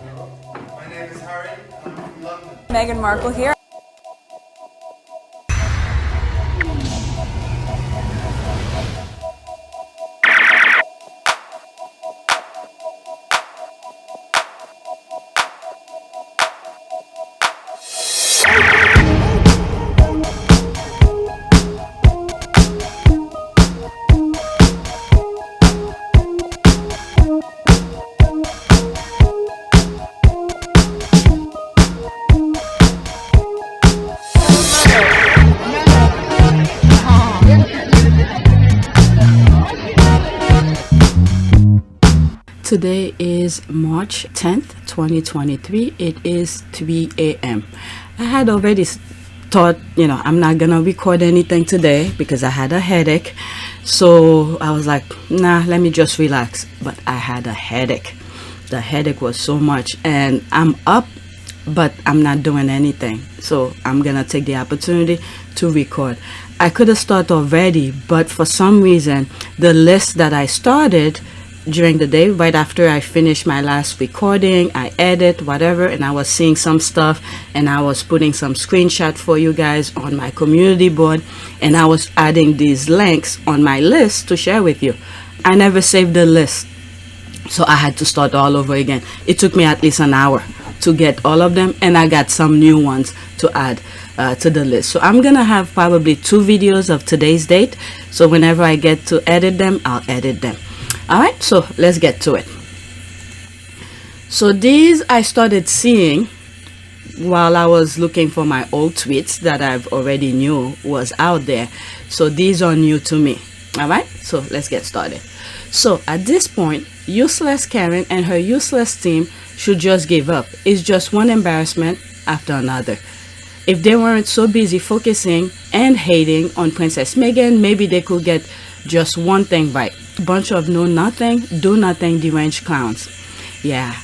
My name is Harry, and I'm from London. Meghan Markle here. Today is March 10th, 2023. It is 3 a.m. I had already thought, I'm not gonna record anything today because I had a headache. So I was like, nah, let me just relax. But I had a headache. The headache was so much, and I'm up, but I'm not doing anything. So I'm gonna take the opportunity to record. I could have started already, but for some reason, the list that I started during the day, right after I finished my last recording, I edit whatever, and I was seeing some stuff, and I was putting some screenshot for you guys on my community board, and I was adding these links on my list to share with you. I never saved the list, so I had to start all over again. It took me at least an hour to get all of them, and I got some new ones to add to the list. So I'm gonna have probably 2 videos of today's date, so whenever I get to edit them, I'll edit them. Alright, so let's get to it. So these I started seeing while I was looking for my old tweets that I've already knew was out there. So these are new to me. Alright, so let's get started. So at this point, useless Karen and her useless team should just give up. It's just one embarrassment after another. If they weren't so busy focusing and hating on Princess Meghan, maybe they could get just one thing right. Bunch of know nothing, do nothing deranged clowns. Yeah,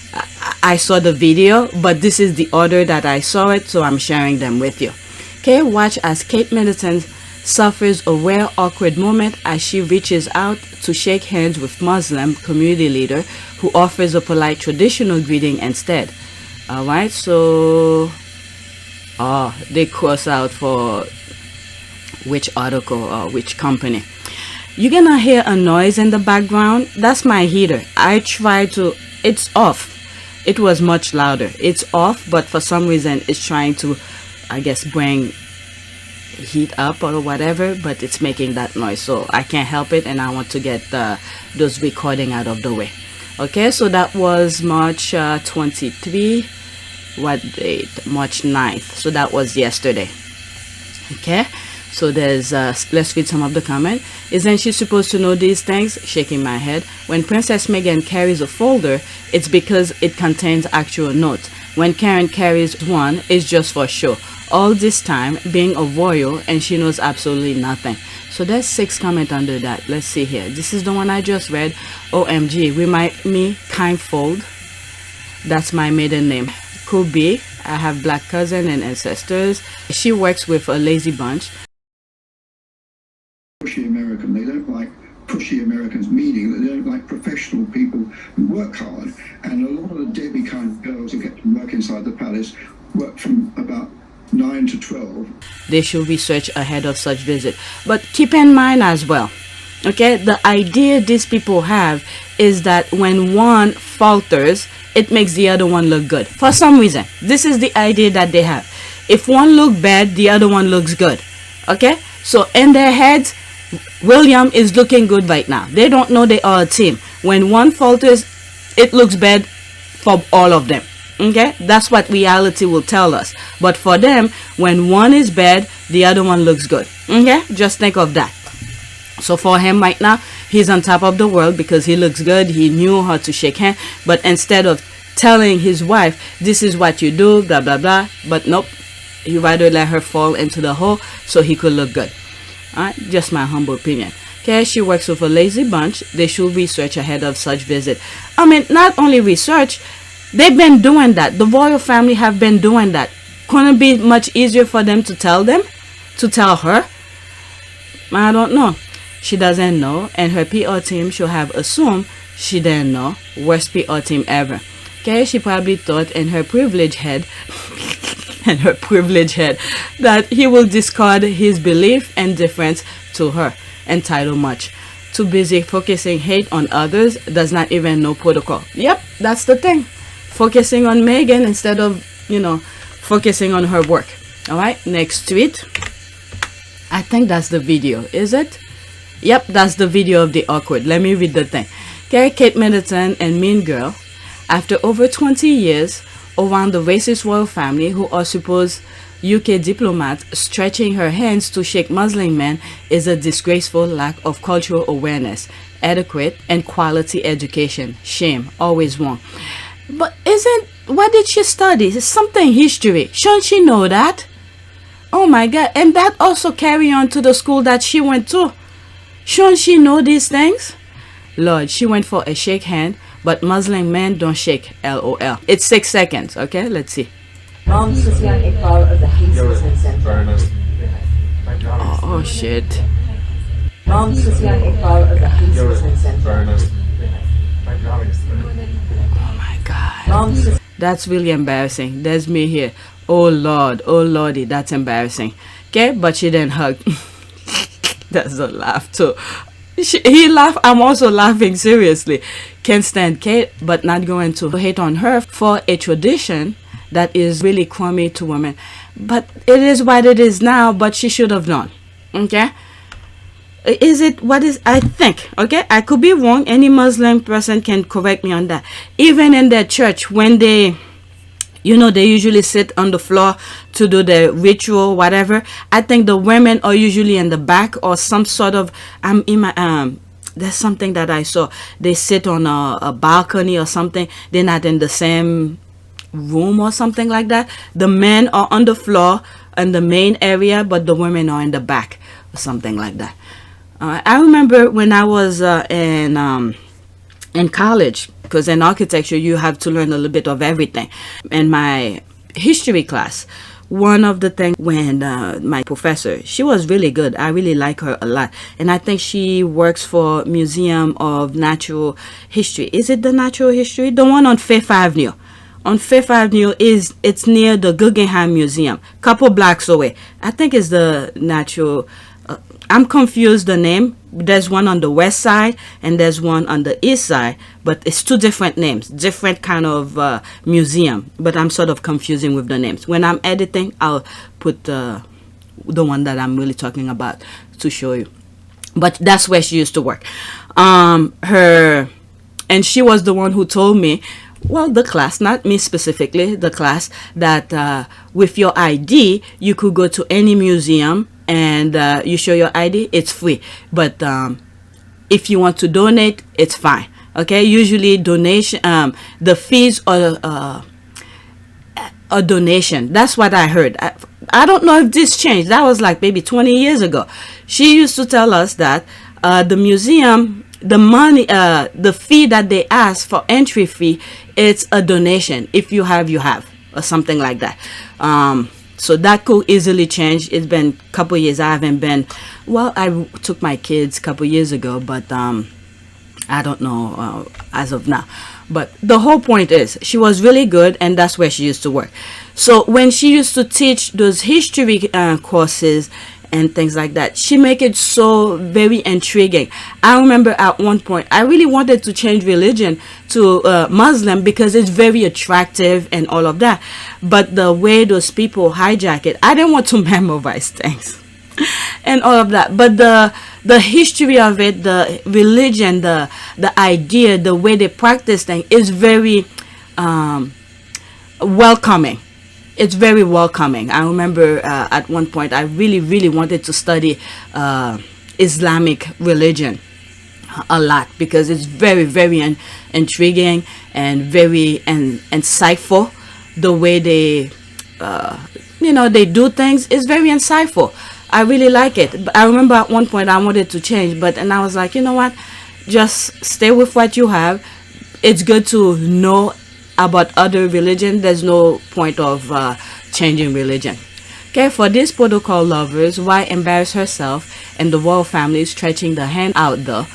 I saw the video, but this is the order that I saw it, so I'm sharing them with you. Okay, watch as Kate Middleton suffers a rare awkward moment as she reaches out to shake hands with Muslim community leader who offers a polite traditional greeting instead. Alright, so they cross out for which article or which company. You're gonna hear a noise in the background. That's my heater. I tried to, it's off. It was much louder. It's off, but for some reason it's trying to, I guess, bring heat up or whatever, but it's making that noise, so I can't help it, and I want to get those recording out of the way. Okay, so that was March 23. What date? March 9th. So that was yesterday. Okay, so there's let's read some of the comment. Isn't she supposed to know these things? Shaking my head. When Princess Meghan carries a folder, it's because it contains actual notes. When Karen carries one, it's just for show. All this time being a royal, and she knows absolutely nothing. So there's 6 comments under that. Let's see here. This is the one I just read. OMG, remind me, Kindfold. That's my maiden name. Could be. I have black cousin and ancestors. She works with a lazy bunch. Pushy American. They don't like pushy Americans, meaning that they don't like professional people who work hard. And a lot of the Debbie kind of girls who get to work inside the palace work from about 9 to 12. They should research ahead of such visit. But keep in mind as well, okay, the idea these people have is that when one falters, it makes the other one look good. For some reason, this is the idea that they have. If one looks bad, the other one looks good. Okay, so in their heads, William is looking good right now. They don't know they are a team. When one falters, it looks bad for all of them. Okay, that's what reality will tell us. But for them, when one is bad, the other one looks good. Okay, just think of that. So for him right now, he's on top of the world because he looks good. He knew how to shake hands, but instead of telling his wife, this is what you do, blah blah blah, but nope, he rather let her fall into the hole so he could look good. Alright, just my humble opinion. Okay, she works with a lazy bunch. They should research ahead of such visit. I mean, not only research, they've been doing that. The royal family have been doing that. Couldn't it be much easier for them to tell her? I don't know. She doesn't know, and her PR team should have assumed she didn't know. Worst PR team ever. Okay, she probably thought in her privileged head and her privileged head that he will discard his belief and difference to her. Entitled much. Too busy focusing hate on others, does not even know protocol. Yep, that's the thing. Focusing on Meghan instead of, focusing on her work. All right, next tweet. I think that's the video, is it? Yep, that's the video of the awkward. Let me read the thing. Okay, Kate Middleton and Mean Girl. After over 20 years around the racist royal family who are supposed UK diplomats, stretching her hands to shake Muslim men is a disgraceful lack of cultural awareness, adequate and quality education. Shame, always wrong. But what did she study? It's something history. Shouldn't she know that? Oh my God. And that also carry on to the school that she went to. Shouldn't she know these things? Lord, she went for a shake hand, but Muslim men don't shake. LOL. It's 6 seconds. Okay, let's see. Mom Sufyan Iqbal of the Hayes Center. Oh shit. Mom Sufyan Iqbal of the Hayes Center. Oh my God. That's really embarrassing. There's me here. Oh Lord. Oh Lordy. That's embarrassing. Okay, but she didn't hug. That's a laugh too. He laughed. I'm also laughing seriously. Can't stand Kate, but not going to hate on her for a tradition that is really crummy to women. But it is what it is now, but she should have known. Okay? Is it what is, I think, okay? I could be wrong. Any Muslim person can correct me on that. Even in their church, when they usually sit on the floor to do the ritual, whatever. I think the women are usually in the back or some sort of, there's something that I saw. They sit on a balcony or something. They're not in the same room or something like that. The men are on the floor in the main area, but the women are in the back or something like that. I remember when I was in college, because in architecture you have to learn a little bit of everything. In my history class, one of the things when my professor, she was really good. I really like her a lot, and I think she works for Museum of Natural History. Is it the Natural History? The one on Fifth Avenue. On Fifth Avenue it's near the Guggenheim Museum, couple blocks away. I think it's the Natural. I'm confused the name. There's one on the west side and there's one on the east side, but it's two different names, different kind of museum, but I'm sort of confusing with the names. When I'm editing, I'll put the one that I'm really talking about to show you. But that's where she used to work. And she was the one who told me, well, the class, not me specifically, the class, that with your ID you could go to any museum and you show your ID, it's free. But if you want to donate, it's fine. Okay, usually donation, the fees are a donation. That's what I heard. I don't know if this changed. That was like maybe 20 years ago. She used to tell us that the museum, the money, the fee that they ask for entry fee, it's a donation. If you have, you have, or something like that. So that could easily change. It's been a couple years. I haven't been. Well, I took my kids a couple years ago, but I don't know as of now. But the whole point is she was really good, and that's where she used to work. So when she used to teach those history courses and things like that, she make it so very intriguing. I remember at one point I really wanted to change religion to Muslim because it's very attractive and all of that, but the way those people hijack it, I didn't want to memorize things and all of that. But the history of it, the religion, the idea, the way they practice things is very welcoming. It's very welcoming. I remember at one point I really wanted to study Islamic religion a lot because it's very intriguing and very insightful. The way they they do things is very insightful. I really like it. But I remember at one point I wanted to change, and I was like, you know what, just stay with what you have. It's good to know about other religion. There's no point of changing religion. Okay, for these protocol lovers, why embarrass herself and the royal family stretching the hand out though?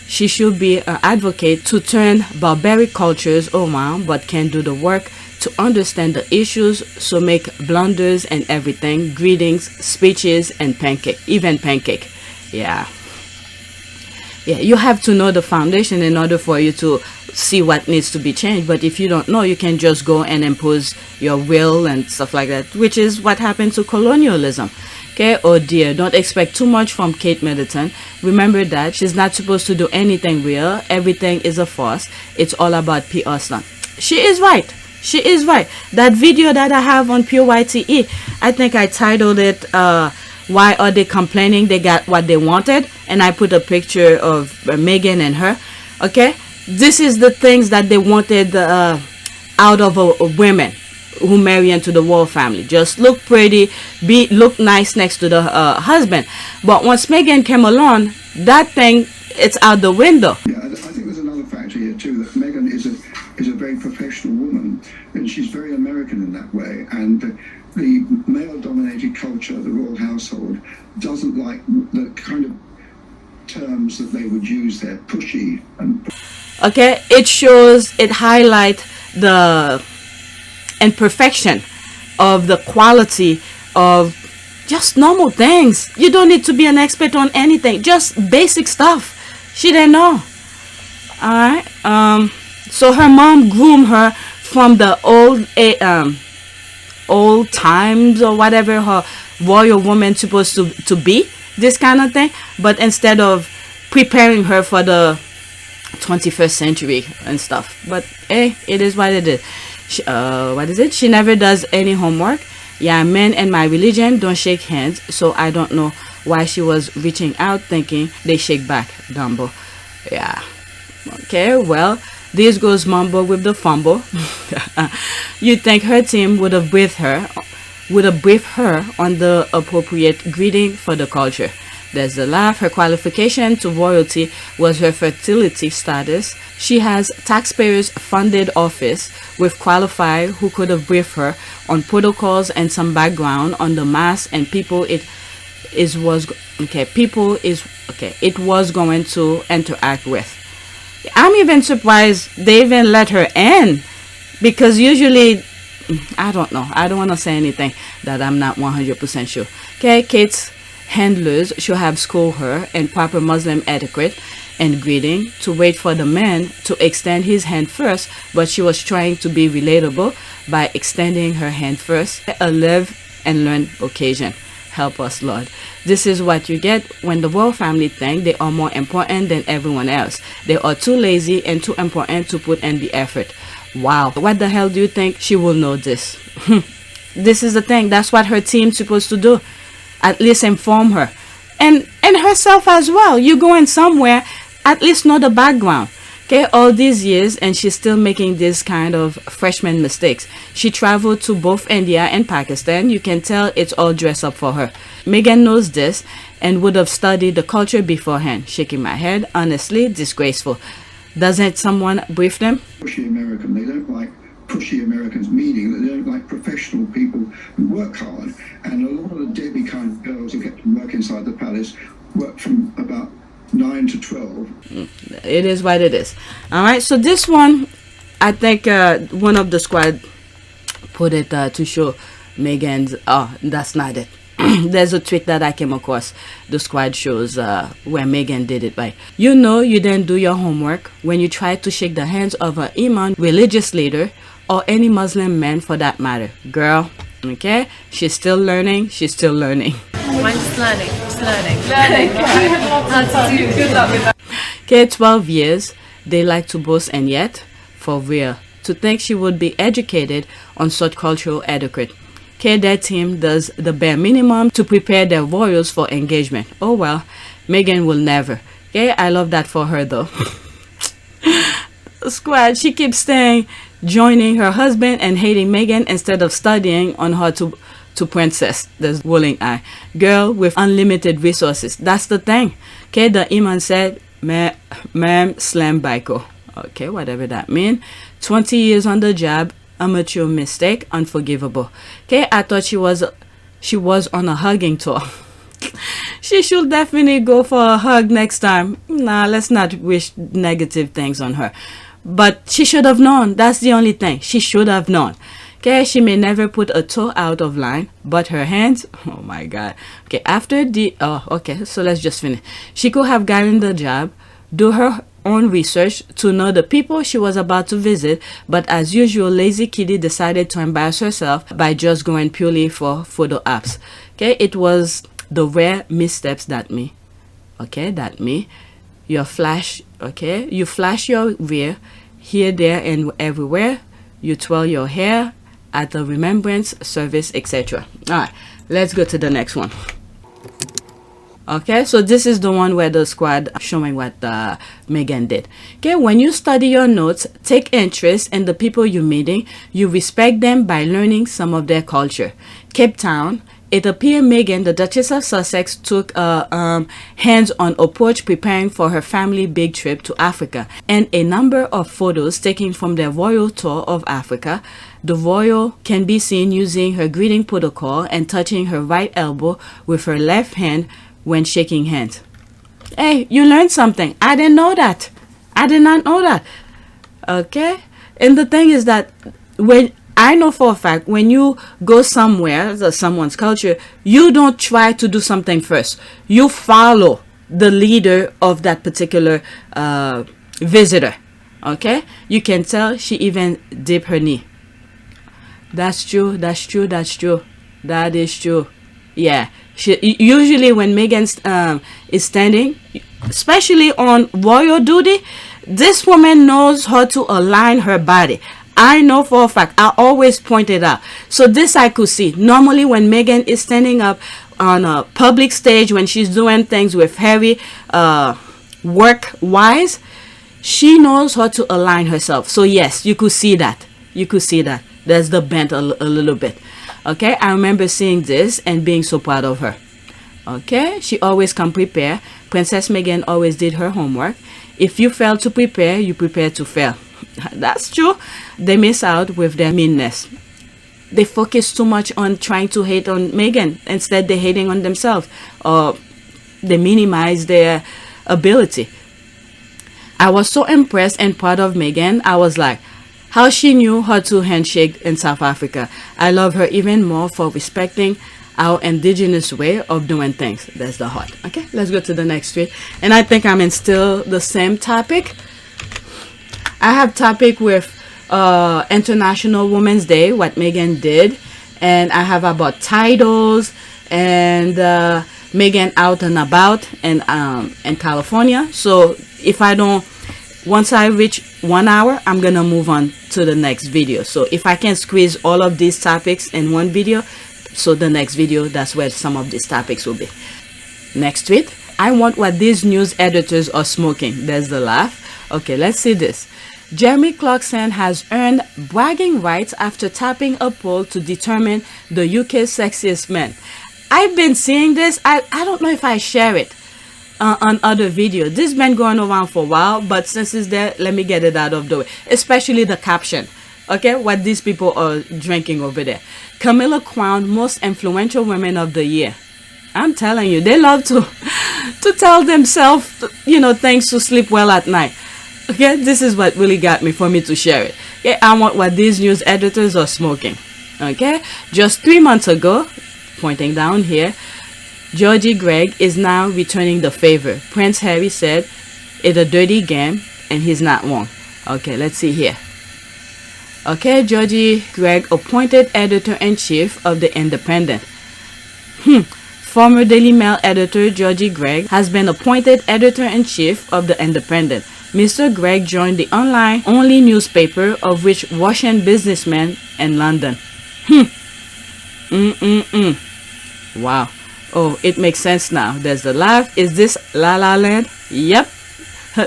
She should be an advocate to turn barbaric cultures around, but can do the work to understand the issues, so make blunders and everything, greetings, speeches, and pancake. Yeah, you have to know the foundation in order for you to see what needs to be changed. But if you don't know, you can just go and impose your will and stuff like that, which is what happened to colonialism. Okay, oh dear, don't expect too much from Kate Middleton. Remember that she's not supposed to do anything real. Everything is a farce. It's all about PR stunt. She is right. That video that I have on PYTE, I think I titled it why are they complaining they got what they wanted, and I put a picture of Meghan and her. Okay, this is the things that they wanted out of a women who marry into the royal family. Just look pretty, look nice next to the husband. But once Meghan came along, that thing, it's out the window. Yeah, I think there's another factor here too, that Meghan is a very professional woman, and she's very American in that way. And the male-dominated culture, the royal household, doesn't like the kind of terms that they would use there, pushy and. Okay, it highlights the imperfection of the quality of just normal things. You don't need to be an expert on anything, just basic stuff. She didn't know. All right. So her mom groomed her from the old times or whatever her royal woman supposed to be, this kind of thing. But instead of preparing her for the 21st century and stuff. But hey, it is what it is. What is it? She never does any homework. Yeah, men and my religion don't shake hands, so I don't know why she was reaching out thinking they shake back. Dumbo. Yeah. Okay, well, this goes mumbo with the fumble. You'd think her team would have briefed her on the appropriate greeting for the culture. There's the laugh. Her qualification to royalty was her fertility status. She has taxpayers funded office with qualified who could have briefed her on protocols and some background on the mass and people it was going to interact with. I'm even surprised they even let her in, because usually, I don't know, I don't want to say anything that I'm not 100% sure. Okay, Kate's handlers should have schooled her in proper Muslim etiquette and greeting, to wait for the man to extend his hand first, but she was trying to be relatable by extending her hand first. A live and learn occasion. Help us, Lord. This is what you get when the royal family think they are more important than everyone else. They are too lazy and too important to put in the effort. Wow, what the hell do you think she will know this? This is the thing. That's what her team's supposed to do. At least inform her. And herself as well. You going somewhere, at least know the background. Okay, all these years, and she's still making this kind of freshman mistakes. She traveled to both India and Pakistan. You can tell it's all dressed up for her. Meghan knows this and would have studied the culture beforehand. Shaking my head, honestly, disgraceful. Doesn't someone brief them? Pushy American. They don't like pushy Americans, meaning that they don't like professional people who work hard. And a lot of the Debbie kind of girls who get to work inside the palace work from about 9 to 12. It is what it is. All right, so this one, I think one of the squad put it to show Meghan's. Oh, that's not it. There's a tweet that I came across. The squad shows where Meghan did it right. You know you didn't do your homework when you tried to shake the hands of an imam, religious leader, or any Muslim man for that matter. Girl, okay? She's still learning. Mine's learning. How to do. Good luck with that. Okay, 12 years. They like to boast, and yet, for real, to think she would be educated on such cultural etiquette. Okay, their team does the bare minimum to prepare their royals for engagement. Oh well, Meghan will never. Okay, I love that for her though. Squad, she keeps staying, joining her husband and hating Meghan instead of studying on how to princess. There's rolling eye. Girl with unlimited resources. That's the thing. Okay, the imam said, ma'am, slam biko. Okay, whatever that means. 20 years on the job. Amateur mistake, unforgivable. Okay, I thought she was on a hugging tour. She should definitely go for a hug next time. Nah, let's not wish negative things on her. But she should have known. That's the only thing. She should have known. Okay, she may never put a toe out of line, but her hands, oh my God. Okay, okay, so let's just finish. She could have gotten the job, do her own research to know the people she was about to visit, but as usual, lazy kitty decided to embarrass herself by just going purely for photo ops. Okay, it was the rare missteps that me. Okay, that me. You flash your rear here, there, and everywhere. You twirl your hair at the remembrance service, etc. All right, let's go to the next one. Okay, so this is the one where the squad showing what Meghan did. Okay, when you study your notes, take interest in the people you're meeting. You respect them by learning some of their culture. Cape Town. It appeared Meghan, the Duchess of Sussex, took a hands-on approach preparing for her family big trip to Africa, and a number of photos taken from their royal tour of Africa. The royal can be seen using her greeting protocol and touching her right elbow with her left hand when shaking hands. Hey, you learned something. I didn't know that. I did not know that. Okay, and the thing is that when I know for a fact, when you go somewhere, someone's culture, you don't try to do something first. You follow the leader of that particular visitor. Okay? You can tell she even dipped her knee. That's true. That's true. That's true. That is true. Yeah. Usually when Meghan is standing, especially on royal duty, this woman knows how to align her body. I know for a fact. I always point it out. So this I could see. Normally when Meghan is standing up on a public stage, when she's doing things with heavy work-wise, she knows how to align herself. So yes, you could see that. You could see that. There's the bend a little bit. Okay, I remember seeing this and being so proud of her. Okay, she always come prepared. Princess Meghan always did her homework. If you fail to prepare, you prepare to fail. That's true. They miss out with their meanness. They focus too much on trying to hate on Meghan. Instead, they're hating on themselves. Or they minimize their ability. I was so impressed and proud of Meghan. I was like, how she knew how to handshake in South Africa. I love her even more for respecting our indigenous way of doing things. That's the heart. Okay, let's go to the next tweet. And I think I'm in still the same topic. I have topic with International Women's Day, what Meghan did, and I have about titles and Meghan out and about in California. So if I don't, once I reach 1 hour, I'm gonna move on to the next video. So if I can squeeze all of these topics in one video, so the next video, that's where some of these topics will be. Next tweet. I want what these news editors are smoking. There's the laugh. Okay, let's see this. Jeremy Clarkson has earned bragging rights after topping a poll to determine the UK's sexiest man. I've been seeing this. I don't know if I share it on other videos. This has been going around for a while, but since it's there, let me get it out of the way. Especially the caption. Okay, what these people are drinking over there. Camilla crowned most influential women of the year. I'm telling you, they love to tell themselves, you know, things to sleep well at night. Okay, this is what really got me for me to share it. Okay, I want what these news editors are smoking. Okay, just 3 months ago, pointing down here, Georgie Gregg is now returning the favor. Prince Harry said it's a dirty game and he's not wrong. Okay, let's see here. Okay, Georgie Gregg, appointed editor-in-chief of The Independent. Former Daily Mail editor Georgie Gregg has been appointed editor-in-chief of The Independent. Mr. Gregg joined the online-only newspaper of which Russian businessman in London. Wow. Oh, it makes sense now. There's the laugh. Is this La La Land? Yep.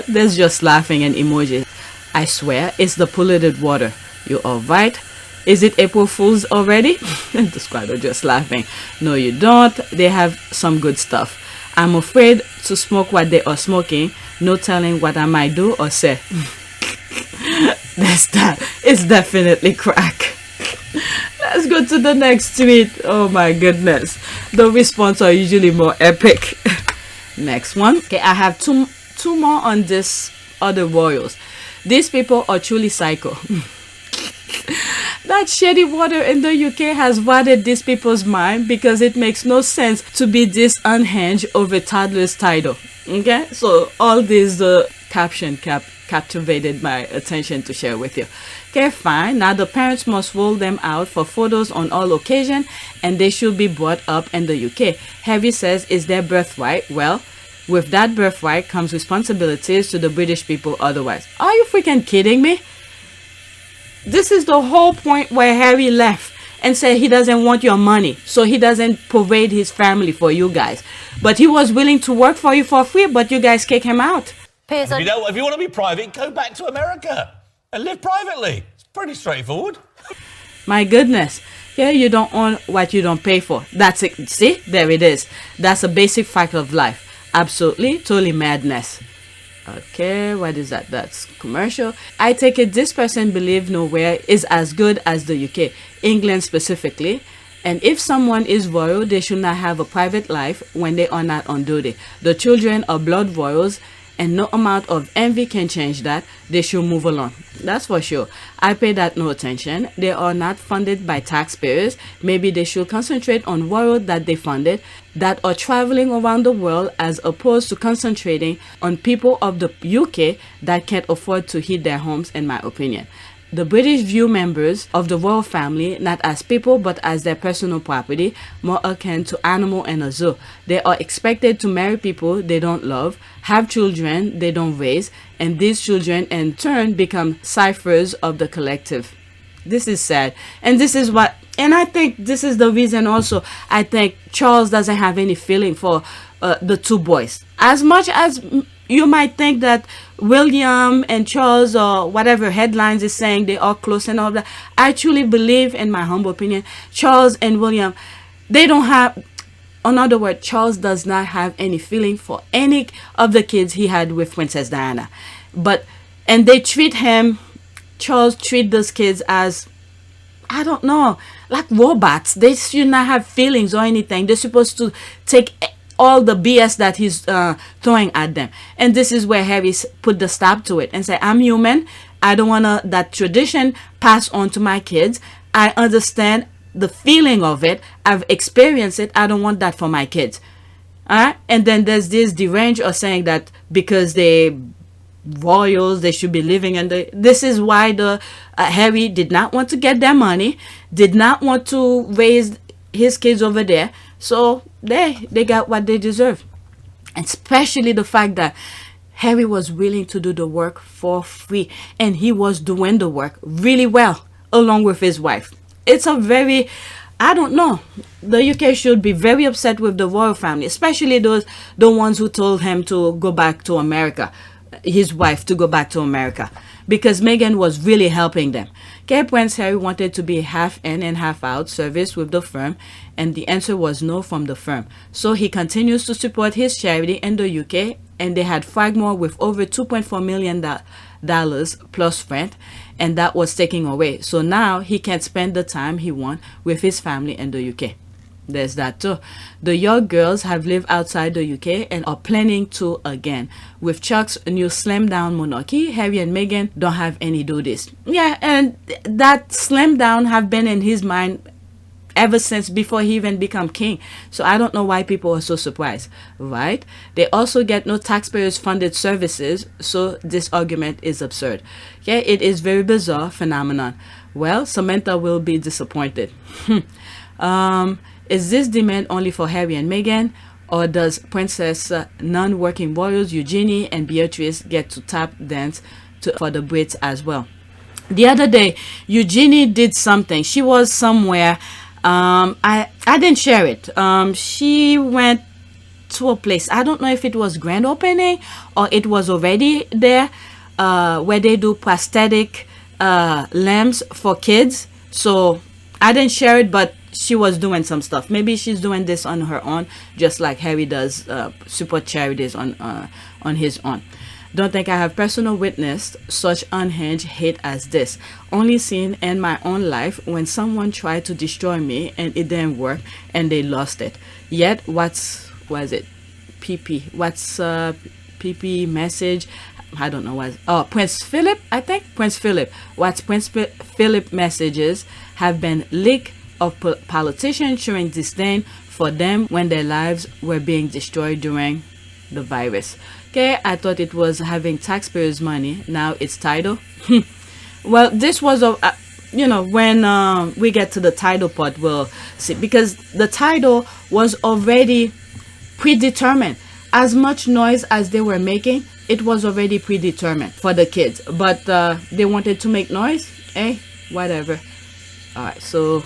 There's just laughing and emojis. I swear, it's the polluted water. You're alright. Is it April Fool's already? The squad are just laughing. No, you don't. They have some good stuff. I'm afraid to smoke what they are smoking. No telling what I might do or say. That's that. It's definitely crack. Let's go to the next tweet. Oh my goodness. The response are usually more epic. Next one. Okay, I have two more on this other royals. These people are truly psycho. That shady water in the UK has rotted these people's mind because it makes no sense to be this unhinged over toddler's title. Okay, so all these caption captivated my attention to share with you. Okay, fine. Now the parents must roll them out for photos on all occasions, and they should be brought up in the UK. Harry says is their birthright. Well, with that birthright comes responsibilities to the British people otherwise. Are you freaking kidding me? This is the whole point where Harry left and said he doesn't want your money, so he doesn't provide his family for you guys. But he was willing to work for you for free, but you guys kick him out. If you want to be private, go back to America and live privately. It's pretty straightforward. My goodness. Yeah, you don't own what you don't pay for. That's it. See, there it is. That's a basic fact of life. Absolutely, totally madness. Okay, what is that? That's commercial. I take it this person believes nowhere is as good as the UK, England specifically. And if someone is royal, they should not have a private life when they are not on duty. The children are blood royals, and no amount of envy can change that. They should move along. That's for sure. I pay that no attention. They are not funded by taxpayers. Maybe they should concentrate on royals that they funded that are traveling around the world, as opposed to concentrating on people of the UK that can't afford to heat their homes, in my opinion. The British view members of the royal family not as people but as their personal property, more akin to animal in a zoo. They are expected to marry people they don't love, have children they don't raise, and these children in turn become ciphers of the collective. This is sad, and this is what, and I think this is the reason also I think Charles doesn't have any feeling for the two boys. As much as you might think that William and Charles, or whatever headlines is saying, they are close and all that, I truly believe, in my humble opinion, Charles and William, they don't have, in other words, Charles does not have any feeling for any of the kids he had with Princess Diana. And they treat him, Charles treat those kids as, I don't know, like robots. They should not have feelings or anything. They're supposed to take all the BS that he's throwing at them. And this is where Harry put the stop to it and say, I'm human. I don't want that tradition pass on to my kids. I understand the feeling of it. I've experienced it. I don't want that for my kids. All right. And then there's this deranged or saying that because they royals, they should be living in the, this is why the Harry did not want to get their money, did not want to raise his kids over there. So they got what they deserve. Especially the fact that Harry was willing to do the work for free, and he was doing the work really well along with his wife. It's a very, I don't know, the UK should be very upset with the royal family, especially the ones who told him to go back to America, his wife to go back to America, because Meghan was really helping them. Prince Harry wanted to be half in and half out service with the firm, and the answer was no from the firm. So he continues to support his charity in the UK, and they had Fragmore with over $2.4 million plus rent, and that was taken away. So now he can spend the time he wants with his family in the UK. There's that too. The York girls have lived outside the UK and are planning to again. With Chuck's new slim down monarchy, Harry and Meghan don't have any duties. Yeah, and that slim down have been in his mind ever since before he even become king. So I don't know why people are so surprised, right? They also get no taxpayers funded services, so this argument is absurd. Yeah, it is very bizarre phenomenon. Well, Samantha will be disappointed. Is this demand only for Harry and Meghan, or does Princess non-working royals Eugenie and Beatrice get to tap dance for the Brits as well? The other day, Eugenie did something. She was somewhere. I didn't share it. She went to a place. I don't know if it was grand opening or it was already there, where they do prosthetic limbs for kids. So I didn't share it, but she was doing some stuff. Maybe she's doing this on her own, just like Harry does support charities on his own. Don't think I have personal witnessed such unhinged hate as this. Only seen in my own life when someone tried to destroy me and it didn't work and they lost it. Yet, what was it? PP. What's PP message? I don't know what. Oh, Prince Philip, I think. Prince Philip. What's Prince Philip messages have been leaked of politicians showing disdain for them when their lives were being destroyed during the virus. Okay, I thought it was having taxpayers' money. Now it's title. Well, this was a. When we get to the title part, we'll see, because the title was already predetermined. As much noise as they were making, it was already predetermined for the kids, but they wanted to make noise. Whatever. All right, so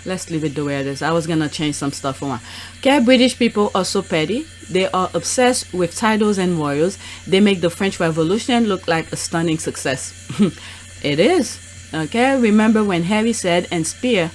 let's leave it the way it is. I was gonna change some stuff for one. Okay, British people are so petty. They are obsessed with titles and royals. They make the French Revolution look like a stunning success. It is. Okay, remember when Harry said and spare,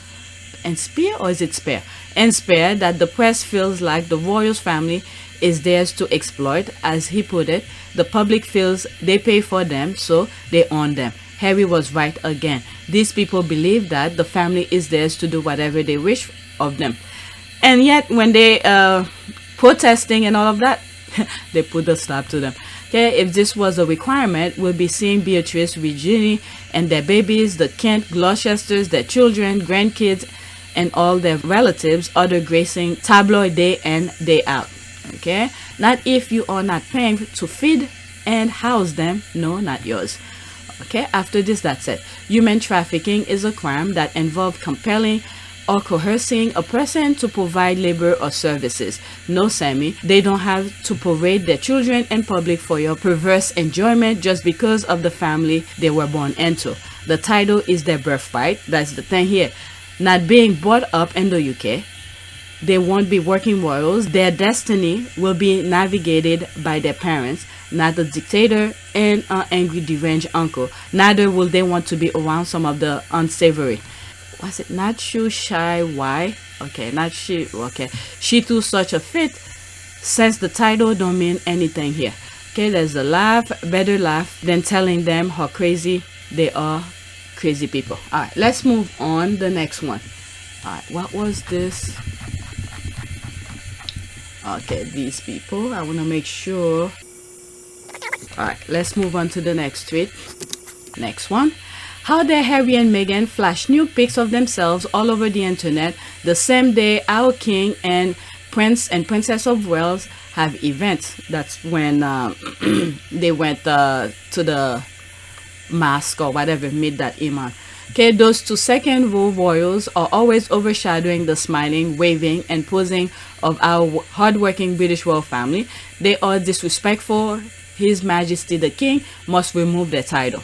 or is it spare? And spare that the press feels like the royals family is theirs to exploit. As he put it, the public feels they pay for them, so they own them. Harry was right again. These people believe that the family is theirs to do whatever they wish of them. And yet when they protesting and all of that, they put a stop to them. Okay, if this was a requirement, we'll be seeing Beatrice, Regina, and their babies, the Kent, Gloucesters, their children, grandkids, and all their relatives, other gracing tabloid day in, day out. Okay, not if you are not paying to feed and house them. No, not yours. Okay, after this, that's it. Human trafficking is a crime that involves compelling or coercing a person to provide labor or services. No, Sammy, they don't have to parade their children in public for your perverse enjoyment just because of the family they were born into. The title is their birthright. That's the thing here. Not being brought up in the UK, they won't be working royals. Their destiny will be navigated by their parents, not the dictator and an angry deranged uncle. Neither will they want to be around some of the unsavory. Was it not shoe shy? Why? Okay, not she. Okay, she threw such a fit. Since the title don't mean anything here. Okay, there's a laugh. Better laugh than telling them how crazy they are. Crazy people. All right, let's move on. The next one. All right, what was this? Okay, these people. I want to make sure. All right, let's move on to the next tweet. Next one. How dare Harry and Meghan flash new pics of themselves all over the internet the same day our king and Prince and Princess of Wales have events. That's when they went to the mosque or whatever, meet that imam. Okay, those two second row royals are always overshadowing the smiling, waving, and posing of our hardworking British royal family. They are disrespectful. His Majesty the King must remove their title.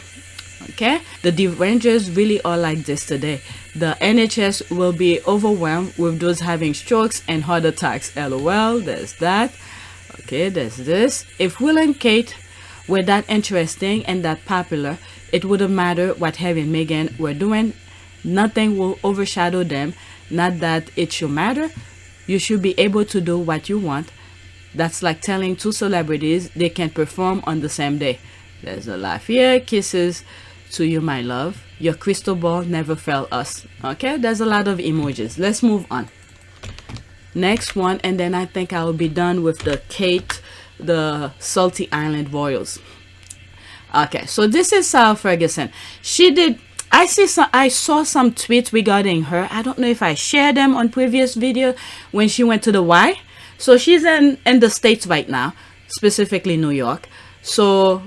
Okay, the derangers really are like this today. The NHS will be overwhelmed with those having strokes and heart attacks. LOL, there's that. Okay, there's this. If Will and Kate were that interesting and that popular, it wouldn't matter what Harry and Meghan were doing. Nothing will overshadow them. Not that it should matter. You should be able to do what you want. That's like telling two celebrities they can perform on the same day. There's a laugh here. Kisses to you, my love. Your crystal ball never failed us. Okay, there's a lot of emojis. Let's move on. Next one, and then I think I will be done with the Kate, the Salty Island Royals. Okay, so this is Sarah Ferguson. She did. I saw some tweets regarding her. I don't know if I shared them on previous video when she went to the Y. So she's in the States right now, specifically New York. So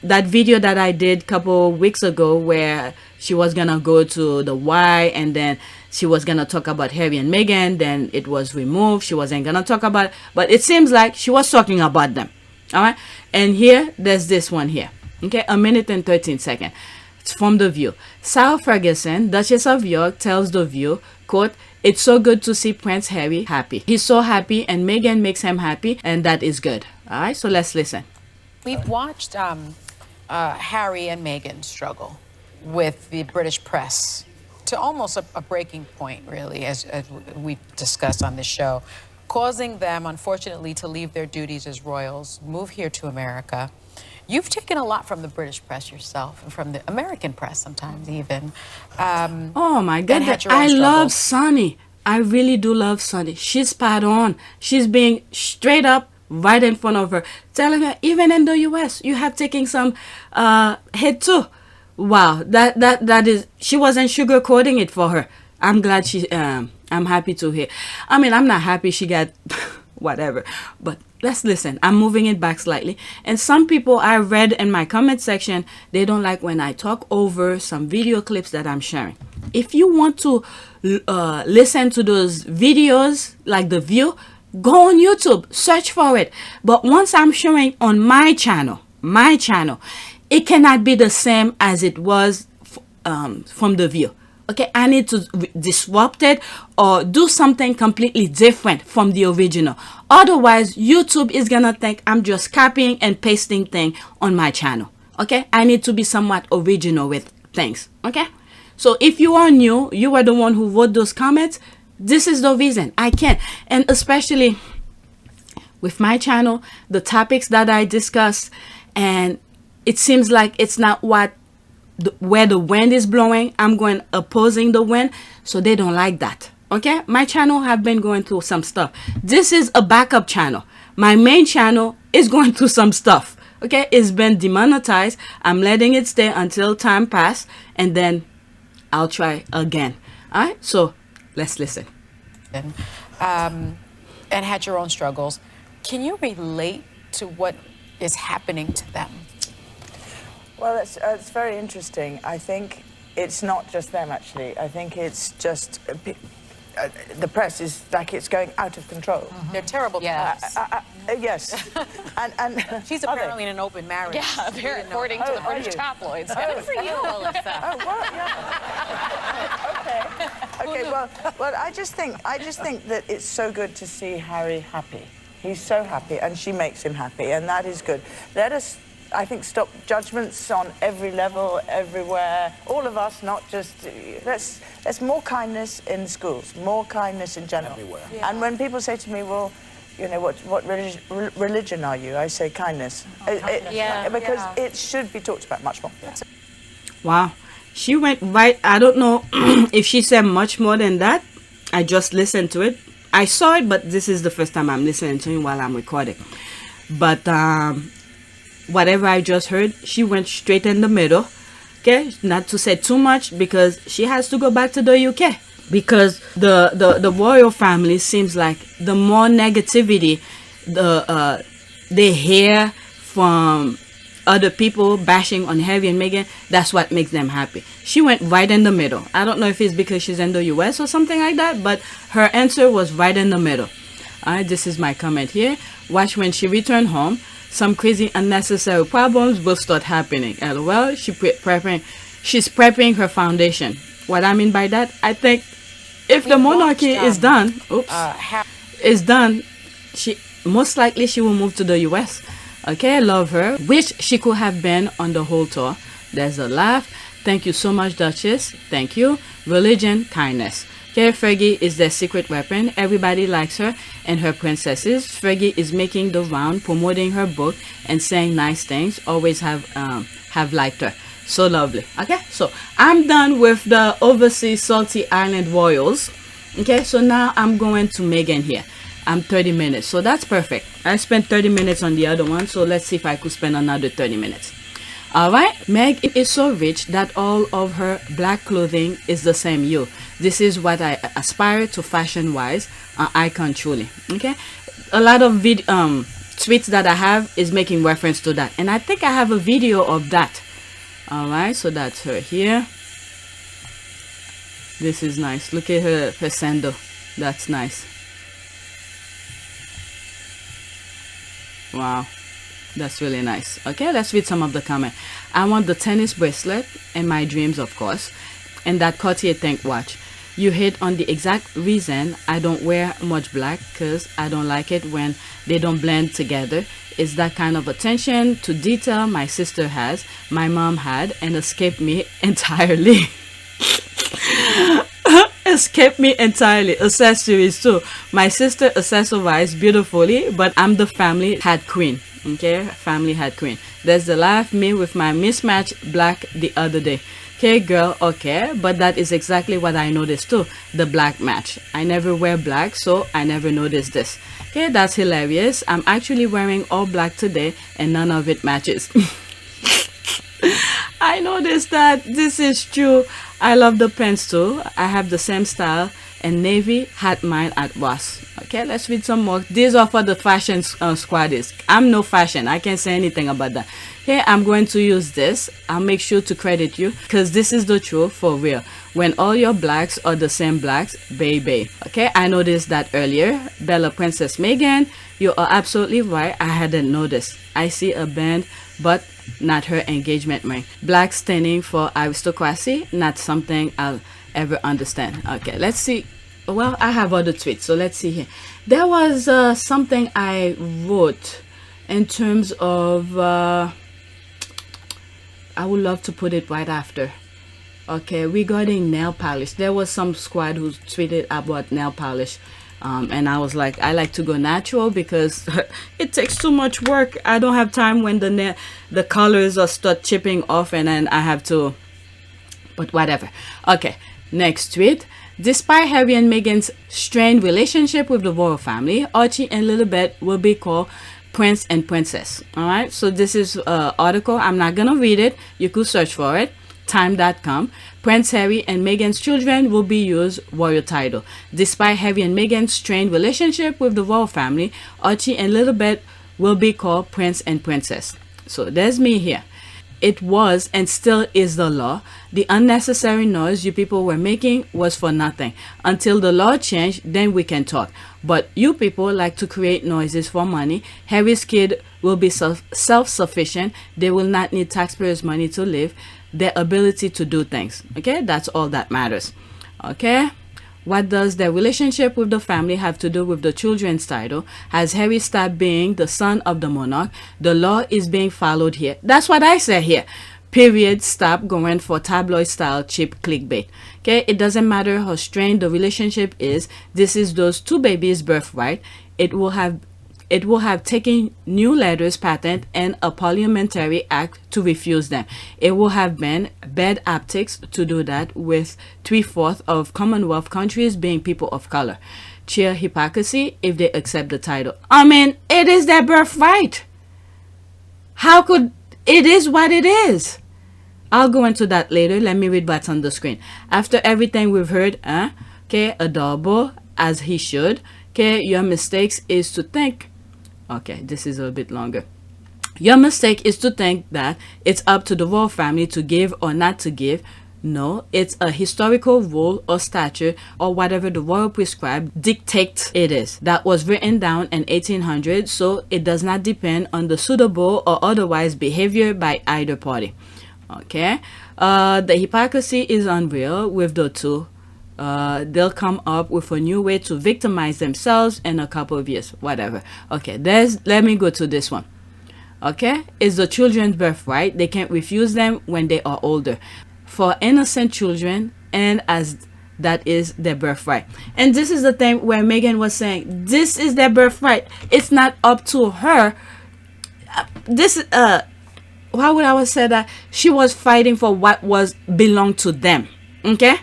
that video that I did a couple weeks ago where she was gonna go to the Y and then she was gonna talk about Harry and Meghan, then it was removed. She wasn't gonna talk about it, but it seems like she was talking about them. All right, and here there's this one here. Okay, 1 minute and 13 seconds. It's from The View. Sarah Ferguson, Duchess of York, tells The View, quote, "It's so good to see Prince Harry happy. He's so happy and Meghan makes him happy, and that is good." All right, so let's listen. We've watched Harry and Meghan struggle with the British press to almost a breaking point, really, as we discussed on this show, causing them, unfortunately, to leave their duties as royals, move here to America. You've taken a lot from the British press yourself, and from the American press sometimes even. Oh my goodness, I love Sonny. I really do love Sunny. She's spot on. She's being straight up right in front of her, telling her even in the US you have taken some hit too. Wow, that is, she wasn't sugarcoating it for her. I'm glad I'm happy to hear. I mean, I'm not happy she got whatever, but let's listen. I'm moving it back slightly. And some people I read in my comment section, they don't like when I talk over some video clips that I'm sharing. If you want to listen to those videos like The View, go on YouTube, search for it. But once I'm showing on my channel, it cannot be the same as it was from The View. Okay, I need to disrupt it or do something completely different from the original. Otherwise, YouTube is gonna think I'm just copying and pasting things on my channel. Okay, I need to be somewhat original with things. Okay, so if you are new, you are the one who wrote those comments. This is the reason I can't. And especially with my channel, the topics that I discuss, and it seems like it's not where the wind is blowing. I'm going opposing the wind, so they don't like that. Okay, my channel have been going through some stuff. This is a backup channel. My main channel is going through some stuff. Okay, it's been demonetized. I'm letting it stay until time pass, and then I'll try again. All right, so let's listen. And had your own struggles. Can you relate to what is happening to them? Well, it's very interesting. I think it's not just them, actually. I think it's just the press is like it's going out of control. They're terrible. Yes. Yes. and she's apparently in an open marriage. Yeah, apparently, according to the British tabloids. Good for you, Alyssa. Oh, well, yeah. Okay. Well, I just think that it's so good to see Harry happy. He's so happy, and she makes him happy, and that is good. Let us, I think, stop judgments on every level, everywhere. All of us, not just. Let's more kindness in schools, more kindness in general. Everywhere. Yeah. And when people say to me, well, you know, what religion are you? I say kindness. Because it should be talked about much more. Yeah. Wow, she went right. I don't know if she said much more than that. I just listened to it. I saw it, but this is the first time I'm listening to it while I'm recording. But whatever I just heard, she went straight in the middle. Okay, not to say too much because she has to go back to the UK. Because the royal family seems like the more negativity they hear from other people bashing on Harry and Meghan, that's what makes them happy. She went right in the middle. I don't know if it's because she's in the US or something like that, but her answer was right in the middle. Alright, this is my comment here. Watch when she return home, some crazy unnecessary problems will start happening. LOL, she's prepping her foundation. What I mean by that, I think if the monarchy is done, she most likely she will move to the US. Okay, I love her. Wish she could have been on the whole tour. There's a laugh. Thank you so much, Duchess. Thank you. Religion, kindness. Okay, Fergie is their secret weapon. Everybody likes her and her princesses. Fergie is making the round, promoting her book and saying nice things. Always have liked her. So lovely. Okay, so I'm done with the overseas salty island royals. Okay, so now I'm going to Meghan here. I'm 30 minutes, so that's perfect. I spent 30 minutes on the other one, so let's see if I could spend another 30 minutes. Alright, Meg is so rich that all of her black clothing is the same hue. This is what I aspire to fashion wise. Icon truly. Okay, a lot of tweets that I have is making reference to that, and I think I have a video of that. Alright, so that's her here. This is nice. Look at her sandal. That's nice. Wow, that's really nice. Okay, let's read some of the comment. I want the tennis bracelet and my dreams, of course, and that Cartier tank watch. You hit on the exact reason I don't wear much black, because I don't like it when they don't blend together. It's that kind of attention to detail my sister has, my mom had, and escaped me entirely. Escaped me entirely. Accessories too. My sister accessorized beautifully, but I'm the family hat queen. Okay, family hat queen. There's the laugh. Me with my mismatched black the other day. Okay, girl, okay, but that is exactly what I noticed too. The black match. I never wear black, so I never noticed this. Okay, that's hilarious. I'm actually wearing all black today and none of it matches. I noticed that. This is true. I love the pants too. I have the same style, and navy had mine at Ross. Okay, let's read some more. These are for the fashion squaddies. I'm no fashion. I can't say anything about that. Okay, I'm going to use this. I'll make sure to credit you because this is the truth for real. When all your blacks are the same blacks, baby. Okay, I noticed that earlier. Bella Princess Meghan, you are absolutely right. I hadn't noticed. I see a band, but not her engagement ring. Black standing for aristocracy, not something I'll ever understand. Okay, let's see. Well, I have other tweets, so let's see here. There was something I wrote in terms of I would love to put it right after. Okay, regarding nail polish, there was some squad who tweeted about nail polish. And I was like, I like to go natural because it takes too much work. I don't have time when the colors are start chipping off and then I have to, but whatever. Okay, next tweet. Despite Harry and Meghan's strained relationship with the royal family, Archie and Lilibet will be called Prince and Princess. All right, so this is an article. I'm not gonna read it. You could search for it. Time.com. Prince Harry and Meghan's children will be used royal title. Despite Harry and Meghan's strained relationship with the royal family, Archie and Lilibet will be called Prince and Princess. So there's me here. It was and still is the law. The unnecessary noise you people were making was for nothing. Until the law changed, then we can talk. But you people like to create noises for money. Harry's kid will be self-sufficient. They will not need taxpayers' money to live. Their ability to do things. Okay, that's all that matters. Okay, what does their relationship with the family have to do with the children's title? Has Harry stopped being the son of the monarch? The law is being followed here. That's what I say here. Period. Stop going for tabloid style cheap clickbait. Okay, it doesn't matter how strained the relationship is. This is those two babies' birthright. It will have taken new letters patent and a parliamentary act to refuse them. It will have been bad optics to do that with 3/4 of Commonwealth countries being people of color. Sheer hypocrisy if they accept the title. I mean, it is their birthright. How could it is what it is? I'll go into that later. Let me read what's on the screen. After everything we've heard, okay, adorable as he should. Okay, your mistakes is to think. Okay, this is a bit longer. Your mistake is to think that it's up to the royal family to give or not to give. No, it's a historical rule or statute or whatever the royal prescribed dictates it is. That was written down in 1800, so it does not depend on the suitable or otherwise behavior by either party. Okay, the hypocrisy is unreal with the two. They'll come up with a new way to victimize themselves in a couple of years, whatever. Okay, let me go to this one. Okay, it's the children's birthright. They can't refuse them when they are older. For innocent children, and as that is their birthright. And this is the thing where Meghan was saying, this is their birthright. It's not up to her. Why would I say that? She was fighting for what belonged to them. Okay,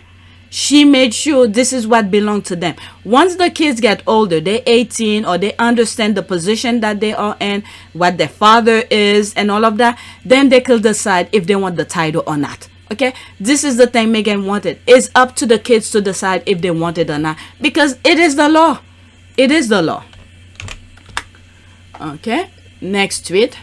she made sure this is what belonged to them. Once the kids get older, they're 18 or they understand the position that they are in, what their father is and all of that, then they could decide if they want the title or not. Okay, this is the thing Meghan wanted. It's up to the kids to decide if they want it or not, because it is the law. It is the law. Okay, next tweet.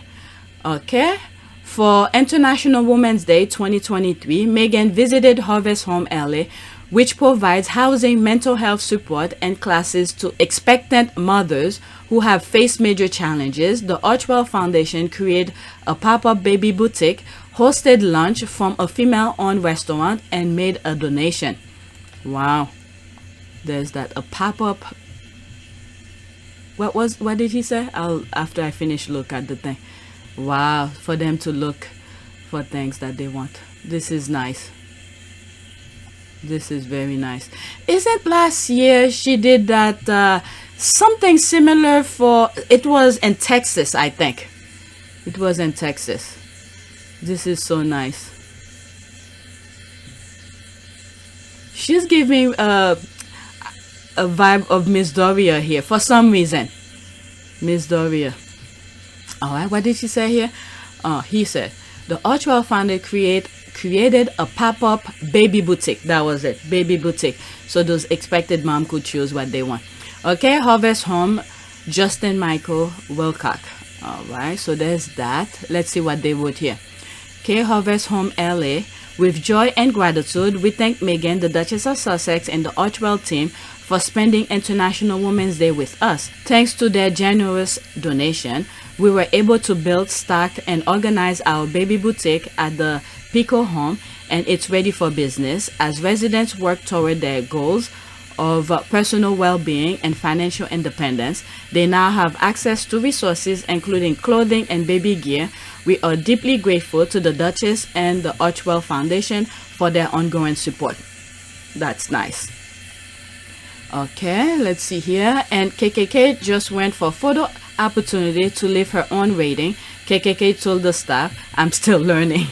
Okay, for International Women's Day 2023, Meghan visited Harvest Home LA, which provides housing, mental health support, and classes to expectant mothers who have faced major challenges. The Archwell Foundation created a pop-up baby boutique, hosted lunch from a female-owned restaurant, and made a donation. Wow. There's that, a pop-up. What did he say? After I finish, look at the thing. Wow, for them to look for things that they want. This is nice. This is very nice. Isn't last year she did that something similar for, it was in Texas, I think. It was in Texas. This is so nice. She's giving a vibe of Miss Doria here for some reason. Miss Doria. All right, what did she say here? He said, the Archwell founder created a pop-up baby boutique. That was it, baby boutique. So those expected mom could choose what they want. Okay, Harvest Home, Justin Michael Wilcock. All right, so there's that. Let's see what they wrote here. Okay, Harvest Home LA. With joy and gratitude, we thank Meghan, the Duchess of Sussex, and the Archwell team for spending International Women's Day with us. Thanks to their generous donation, we were able to build, stock, and organize our baby boutique at the Pico home, and it's ready for business as residents work toward their goals of personal well-being and financial independence. They now have access to resources including clothing and baby gear. We are deeply grateful to the Duchess and the Archwell Foundation for their ongoing support. That's nice. Okay, let's see here. And KKK just went for photo opportunity to leave her own rating. KKK told the staff, I'm still learning.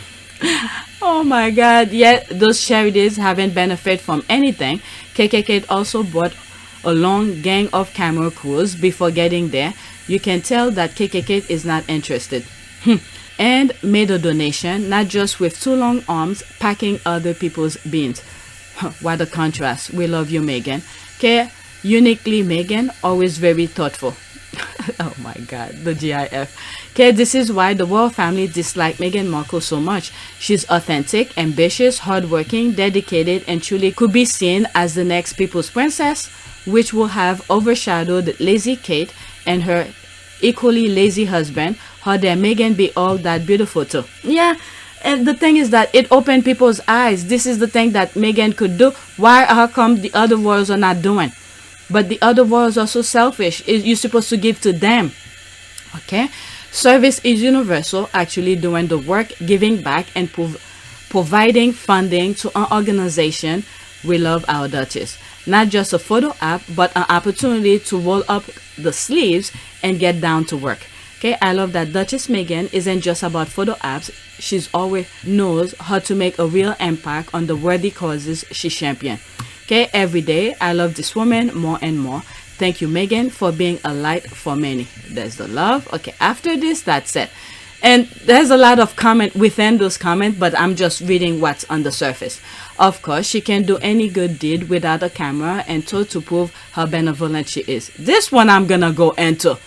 Oh my God, yet those charities haven't benefited from anything. KKK also bought a long gang of camera crews before getting there. You can tell that KKK is not interested. And made a donation, not just with two long arms packing other people's beans. What a contrast. We love you, Meghan. Okay, uniquely Meghan, always very thoughtful. Oh my God, the GIF. Okay, this is why the royal family dislike Meghan Markle so much. She's authentic, ambitious, hardworking, dedicated, and truly could be seen as the next people's princess, which will have overshadowed lazy Kate and her equally lazy husband. How dare Meghan be all that beautiful too? Yeah, and the thing is that it opened people's eyes. This is the thing that Meghan could do. How come the other royals are not doing? But the other royals are so selfish. You're supposed to give to them. Okay? Service is universal, actually doing the work, giving back, and providing funding to an organization. We love our Duchess. Not just a photo app, but an opportunity to roll up the sleeves and get down to work. Okay, I love that Duchess Meghan isn't just about photo apps. She's always knows how to make a real impact on the worthy causes she champions. Okay, every day, I love this woman more and more. Thank you, Meghan, for being a light for many. There's the love. Okay, after this, that's it. And there's a lot of comment within those comments, but I'm just reading what's on the surface. Of course, she can't do any good deed without a camera and told to prove how benevolent she is. This one I'm gonna go into.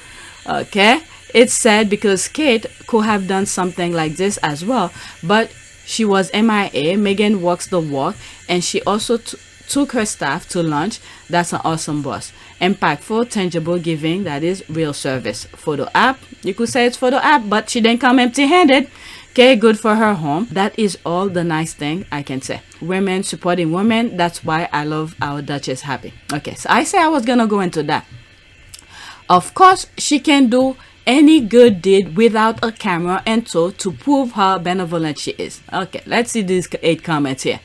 Okay, it's sad because Kate could have done something like this as well, but she was MIA. Meghan walks the walk, and she also took her staff to lunch. That's an awesome boss. Impactful, tangible giving, that is real service. Photo app, you could say it's photo app, but she didn't come empty-handed. Okay, good for her home. That is all the nice thing I can say. Women supporting women, that's why I love our Duchess happy. Okay, so I say I was gonna go into that. Of course, she can do any good deed without a camera and so to prove how benevolent she is. Okay, let's see these 8 comments here.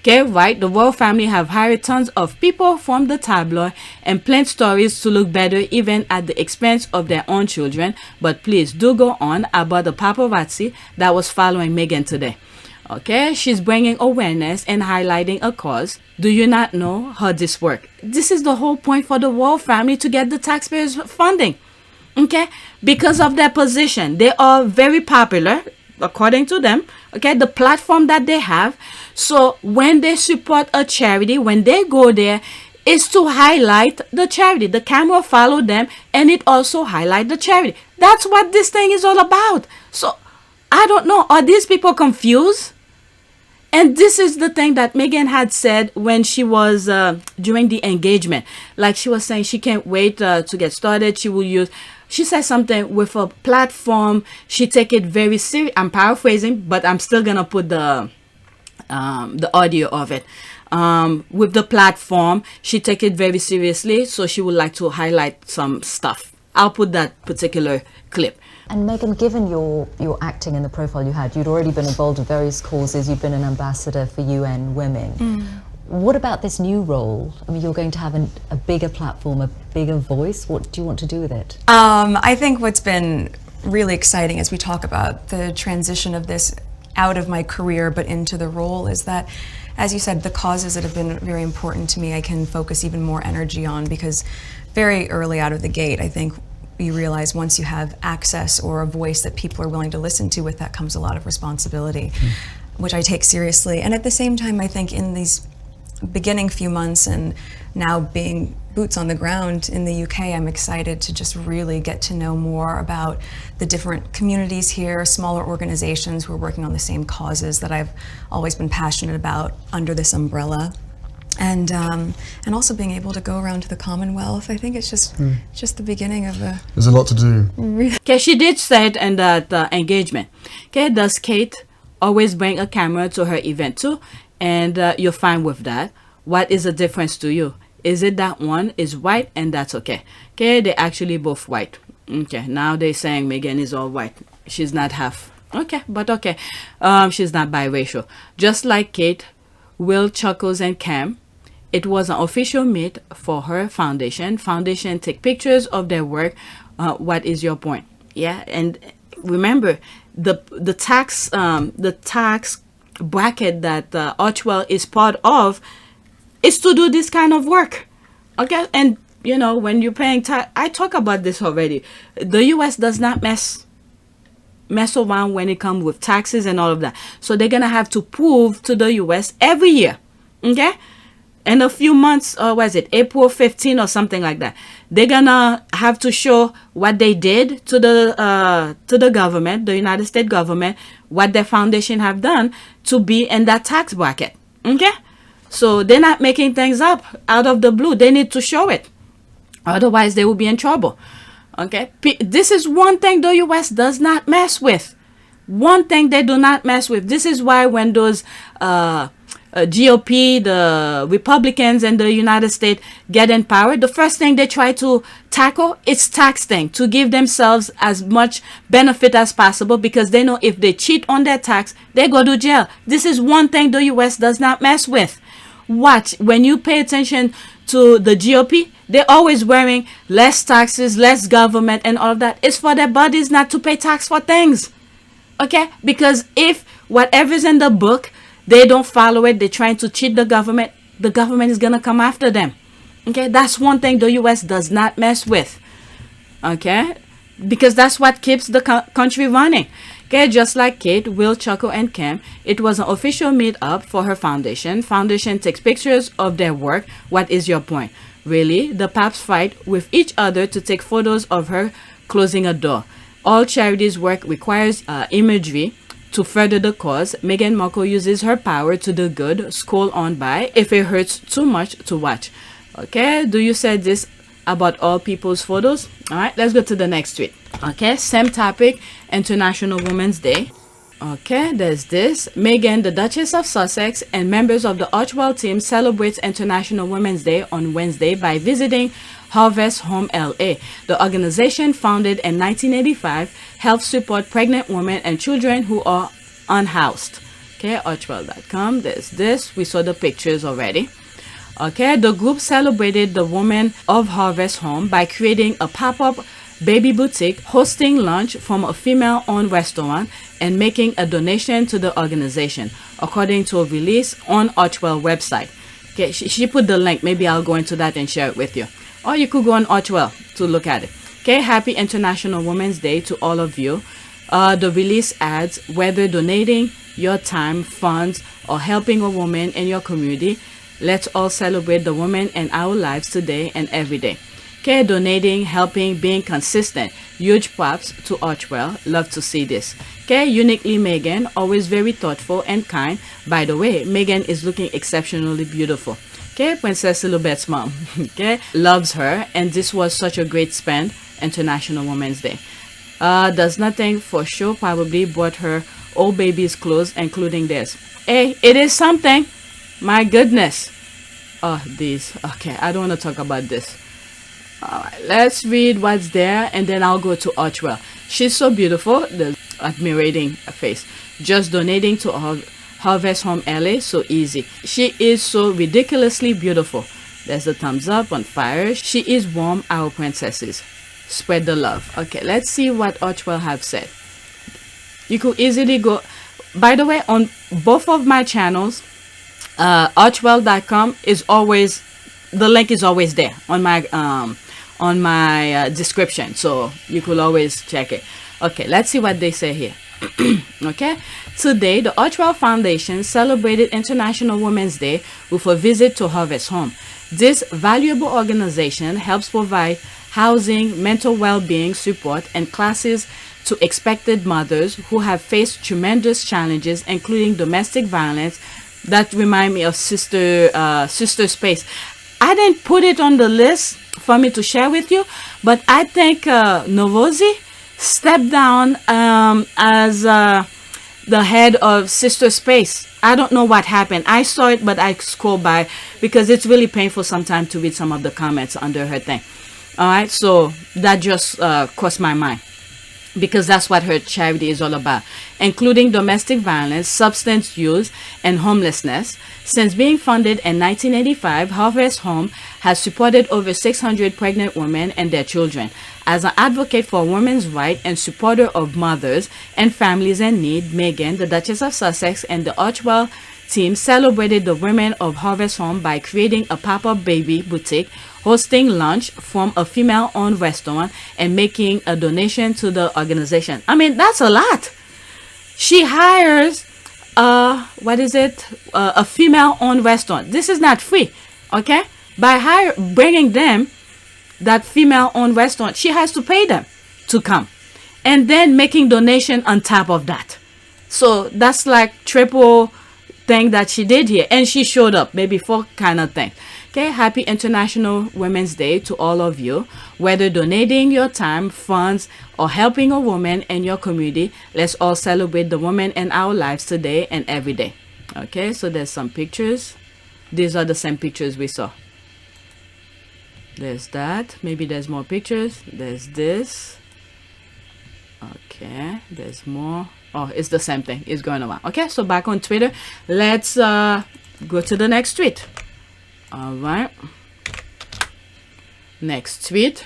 Okay, right, the royal family have hired tons of people from the tabloid and planned stories to look better even at the expense of their own children. But please do go on about the paparazzi that was following Meghan today. Okay, she's bringing awareness and highlighting a cause. Do you not know how this works? This is the whole point for the royal family, to get the taxpayers' funding. Okay, because of their position, they are very popular, according to them. Okay, the platform that they have. So when they support a charity, when they go there, is to highlight the charity. The camera follow them, and it also highlight the charity. That's what this thing is all about. So I don't know, are these people confused? And this is the thing that Meghan had said when she was during the engagement. Like she was saying, she can't wait to get started. She said something with a platform. She take it very serious. I'm paraphrasing, but I'm still gonna put the audio of it. With the platform, she take it very seriously. So she would like to highlight some stuff. I'll put that particular clip. And Meghan, given your acting and the profile you had, you'd already been involved in various causes. You've been an ambassador for UN Women. What about this new role? I mean, you're going to have a bigger platform, a bigger voice. What do you want to do with it? I think what's been really exciting as we talk about the transition of this out of my career but into the role is that, as you said, the causes that have been very important to me, I can focus even more energy on, because very early out of the gate, I think you realize once you have access or a voice that people are willing to listen to, with that comes a lot of responsibility, which I take seriously. And at the same time, I think in these beginning few months and now being boots on the ground in the UK, I'm excited to just really get to know more about the different communities here, smaller organizations who are working on the same causes that I've always been passionate about under this umbrella. And also being able to go around to the Commonwealth. I think it's just the beginning of a... There's a lot to do. Okay, she did say it in that engagement. Okay, does Kate always bring a camera to her event too? And you're fine with that. What is the difference to you? Is it that one is white and that's okay? Okay, they're actually both white. Okay, now they're saying Meghan is all white. She's not half. Okay, but okay. She's not biracial. Just like Kate, Will, Chuckles, and Cam, it was an official meet for her foundation. Foundation take pictures of their work. What is your point? Yeah, and remember the tax bracket that Archwell is part of is to do this kind of work. Okay, and you know, when you're paying tax, I talk about this already. The US does not mess around when it comes with taxes and all of that. So they're gonna have to prove to the US every year. Okay, in a few months, or was it April 15 or something like that, they're gonna have to show what they did to the government, the United States government, what their foundation have done to be in that tax bracket. Okay, so they're not making things up out of the blue. They need to show it, otherwise they will be in trouble. Okay, this is one thing the US does not mess with. One thing they do not mess with. This is why when those GOP, the Republicans in the United States get in power, the first thing they try to tackle is tax thing, to give themselves as much benefit as possible, because they know if they cheat on their tax, they go to jail. This is one thing the US does not mess with. Watch, when you pay attention to the GOP, they're always wearing less taxes, less government and all of that. It's for their bodies not to pay tax for things. Okay, because if whatever's in the book, they don't follow it, they're trying to cheat the government is gonna come after them. Okay, that's one thing the US does not mess with. Okay, because that's what keeps the country running. Okay, just like Kate, Will, Choco, and Cam, it was an official meet-up for her foundation. Foundation takes pictures of their work. What is your point? Really? The paps fight with each other to take photos of her closing a door. All charities' work requires imagery to further the cause. Meghan Markle uses her power to do good. Scroll on by if it hurts too much to watch. Okay, do you say this about all people's photos? All right, let's go to the next tweet. Okay, same topic, International Women's Day. Okay, there's this. Meghan, the Duchess of Sussex, and members of the Archwell team celebrates International Women's Day on Wednesday by visiting Harvest Home LA. The organization, founded in 1985, helps support pregnant women and children who are unhoused. Okay, archwell.com. There's this. We saw the pictures already. Okay, the group celebrated the women of Harvest Home by creating a pop-up baby boutique, hosting lunch from a female-owned restaurant, and making a donation to the organization, according to a release on Archwell website. Okay, she put the link. Maybe I'll go into that and share it with you. Or you could go on Archwell to look at it. Okay, happy International Women's Day to all of you. The release adds, whether donating your time, funds, or helping a woman in your community, let's all celebrate the women in our lives today and every day. Okay, donating, helping, being consistent. Huge props to Archwell. Love to see this. Okay, uniquely Meghan, always very thoughtful and kind. By the way, Meghan is looking exceptionally beautiful. Okay, Princess Elizabeth's mom. Okay, loves her, and this was such a great spend. International Women's Day. Does nothing for sure. Probably bought her old baby's clothes, including this. Hey, it is something. My goodness. Oh, these. Okay, I don't want to talk about this. All right, let's read what's there, and then I'll go to Archwell. She's so beautiful. The admiring face. Just donating to Harvest Home LA, so easy. She is so ridiculously beautiful. There's a thumbs up on fire. She is warm, our princesses. Spread the love. Okay, let's see what Archwell have said. You could easily go. by the way, on both of my channels, archwell.com is always, the link is always there on my description, so you could always check it. Okay, let's see what they say here. Okay, today the Archwell Foundation celebrated International Women's Day with a visit to Harvest Home. This valuable organization helps provide housing, mental well-being support, and classes to expected mothers who have faced tremendous challenges, including domestic violence. That remind me of Sister Space. I didn't put it on the list for me to share with you, but I think Novozi stepped down as the head of Sister Space. I don't know what happened. I saw it, but I scrolled by because it's really painful sometimes to read some of the comments under her thing. All right, so that just crossed my mind, because that's what her charity is all about, including domestic violence, substance use, and homelessness. Since being founded in 1985, Harvest Home has supported over 600 pregnant women and their children. As an advocate for women's rights and supporter of mothers and families in need, Meghan, the Duchess of Sussex, and the Archwell team celebrated the women of Harvest Home by creating a pop-up baby boutique, hosting lunch from a female-owned restaurant, and making a donation to the organization. I mean, that's a lot. She hires a female-owned restaurant. This is not free, okay? By bringing them that female-owned restaurant, she has to pay them to come, and then making donation on top of that. So that's like triple thing that she did here, and she showed up, maybe for kind of thing. Okay, happy International Women's Day to all of you. Whether donating your time, funds, or helping a woman in your community, let's all celebrate the women in our lives today and every day. Okay, so there's some pictures. These are the same pictures we saw. There's that. Maybe there's more pictures. There's this. Okay, there's more. Oh, it's the same thing. It's going around. Okay, so back on Twitter. Let's go to the next tweet. All right. Next tweet.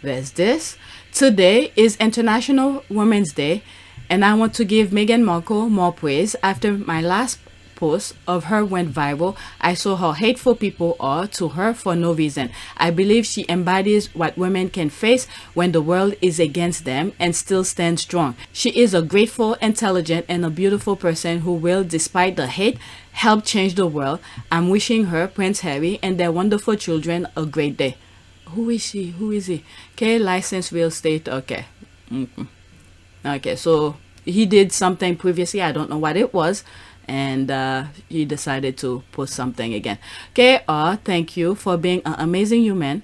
There's this. Today is International Women's Day, and I want to give Meghan Markle more praise. After my last post of her went viral, I saw how hateful people are to her for no reason. I believe she embodies what women can face when the world is against them and still stand strong. She is a grateful, intelligent, and a beautiful person who will, despite the hate, help change the world. I'm wishing her, Prince Harry, and their wonderful children a great day. Who is she? Who is he? Okay, licensed real estate. Okay. Okay, so he did something previously. I don't know what it was. And he decided to post something again. Okay, thank you for being an amazing human.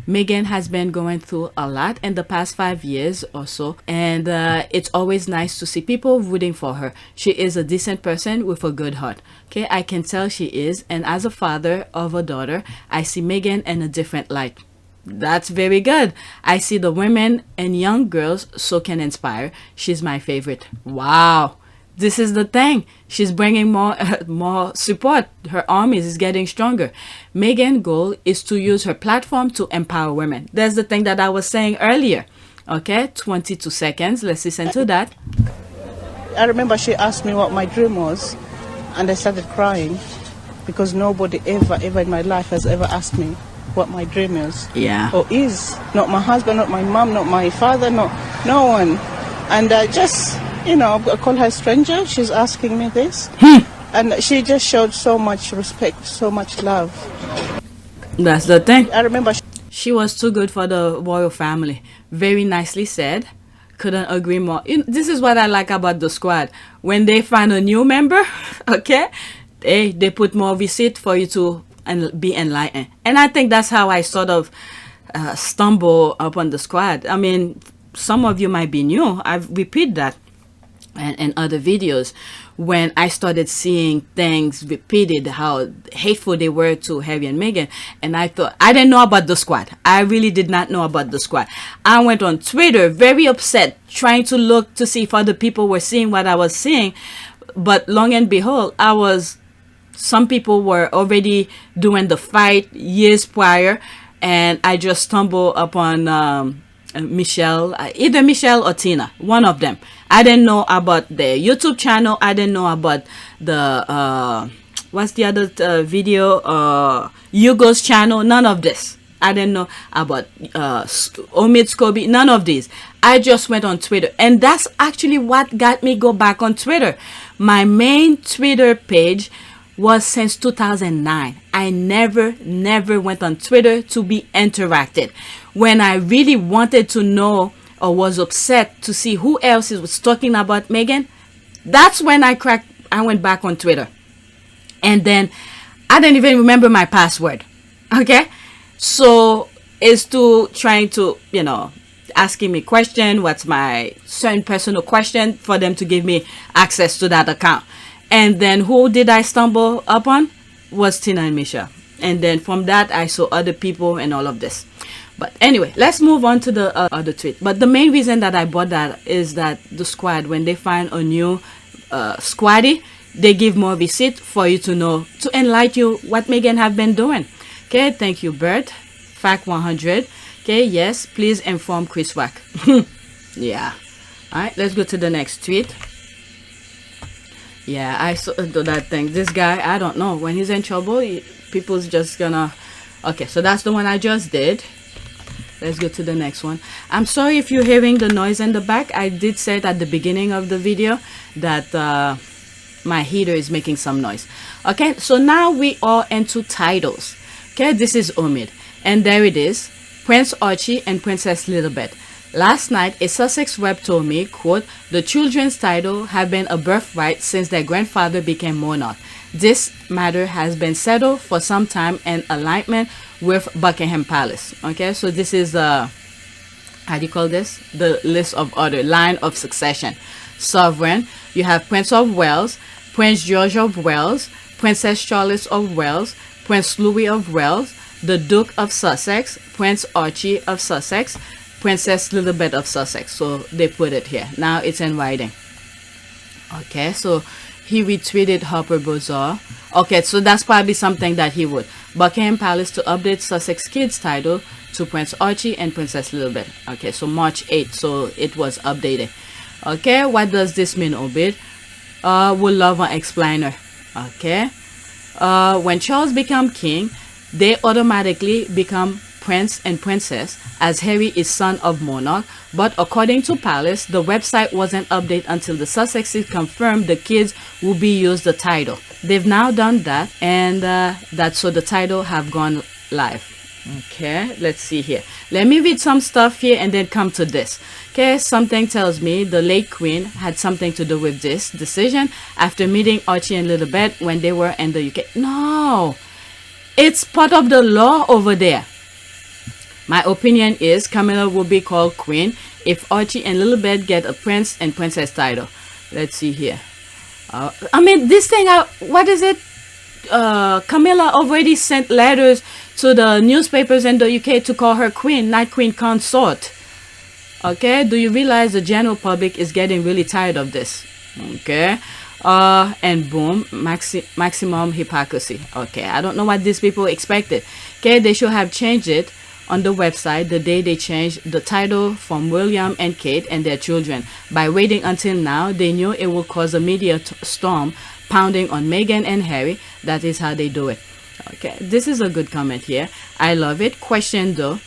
Meghan has been going through a lot in the past 5 years or so, and it's always nice to see people rooting for her. She is a decent person with a good heart. Okay, I can tell she is, and as a father of a daughter, I see Meghan in a different light. That's very good. I see the women and young girls so can inspire. She's my favorite. Wow. This is the thing. She's bringing more support. Her army is getting stronger. Meghan's goal is to use her platform to empower women. That's the thing that I was saying earlier. Okay, 22 seconds. Let's listen to that. I remember she asked me what my dream was, and I started crying because nobody ever in my life has ever asked me what my dream is. Yeah. Or is. Not my husband, not my mom, not my father, no one. And I just... You know, I call her a stranger. She's asking me this. And she just showed so much respect, so much love. That's the thing. I remember she was too good for the royal family. Very nicely said. Couldn't agree more. This is what I like about the squad. When they find a new member, okay, they put more receipt for you to be enlightened. And I think that's how I sort of stumble upon the squad. I mean, some of you might be new. I've repeated that. And other videos, when I started seeing things repeated, how hateful they were to Harry and Meghan, and I thought, I didn't know about the squad. I really did not know about the squad. I went on Twitter very upset, trying to look to see if other people were seeing what I was seeing, but long and behold, some people were already doing the fight years prior, and I just stumbled upon Michelle, either Michelle or Tina, one of them. I didn't know about the YouTube channel. I didn't know about the what's the other video, Hugo's channel. None of this. I didn't know about Omid Scobie. None of these. I just went on Twitter, and that's actually what got me go back on Twitter. My main Twitter page was since 2009. I never went on Twitter to be interacted. When I really wanted to know or was upset to see who else was talking about Meghan, that's when I went back on Twitter. And then I didn't even remember my password. Okay? So it's to trying to, asking me question, what's my certain personal question for them to give me access to that account. And then who did I stumble upon? Was Tina and Misha. And then from that, I saw other people and all of this. But anyway, let's move on to the other tweet. But the main reason that I bought that is that the squad, when they find a new squaddy, they give more receipt for you to know, to enlighten you what Meghan have been doing. Okay, thank you, Bert. Fact 100. Okay, yes, please inform Chris Wack. Yeah. All right, let's go to the next tweet. Yeah, I saw that thing. This guy, I don't know. When he's in trouble, people's just gonna... Okay, so that's the one I just did. Let's go to the next one. I'm sorry if you're hearing the noise in the back. I did say it at the beginning of the video that my heater is making some noise. Okay, so now we are into titles. Okay, this is Omid. And there it is. Prince Archie and Princess Lilibet. Last night, a Sussex rep told me, quote, the children's title have been a birthright since their grandfather became monarch. This matter has been settled for some time in alignment with Buckingham Palace. Okay, so this is, how do you call this? The list of order, line of succession. Sovereign, you have Prince of Wales, Prince George of Wales, Princess Charlotte of Wales, Prince Louis of Wales, the Duke of Sussex, Prince Archie of Sussex, Princess Lilibet of Sussex. So they put it here. Now it's in writing. Okay, so he retweeted Harper Bazaar. Okay, so that's probably something that he would. Buckingham Palace to update Sussex kids title to Prince Archie and Princess Lilibet. Okay, so March 8th, so it was updated. Okay, what does this mean, Obid? We'll love an explainer. Okay, when Charles become king, they automatically become prince and princess, as Harry is son of monarch. But according to Palace, the website wasn't updated until the Sussexes confirmed the kids will be used the title. They've now done that, and that's so the title have gone live. Okay, let's see here. Let me read some stuff here and then come to this. Okay, something tells me the late queen had something to do with this decision after meeting Archie and Lilibet when they were in the UK. No, it's part of the law over there. My opinion is Camilla will be called queen if Archie and Lilibet get a prince and princess title. Let's see here. I mean, this thing, what is it? Camilla already sent letters to the newspapers in the UK to call her queen, not queen consort. Okay, do you realize the general public is getting really tired of this? Okay, and boom, maximum hypocrisy. Okay, I don't know what these people expected. Okay, they should have changed it on the website the day they changed the title from William and Kate and their children. By waiting until now, they knew it would cause a media storm pounding on Meghan and Harry. That is how they do it. Okay, this is a good comment here. I love it. Question though,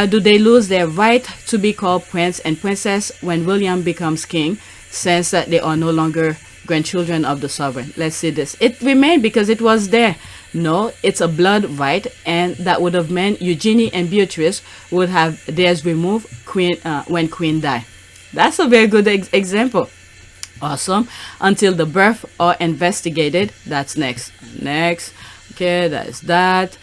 do they lose their right to be called prince and princess when William becomes king, since that they are no longer grandchildren of the sovereign? Let's see this. It remained because it was there. No, it's a blood right, and that would have meant Eugenie and Beatrice would have theirs removed when Queen died. That's a very good example. Awesome. Until the birth are investigated. That's next. Next. Okay, that's that.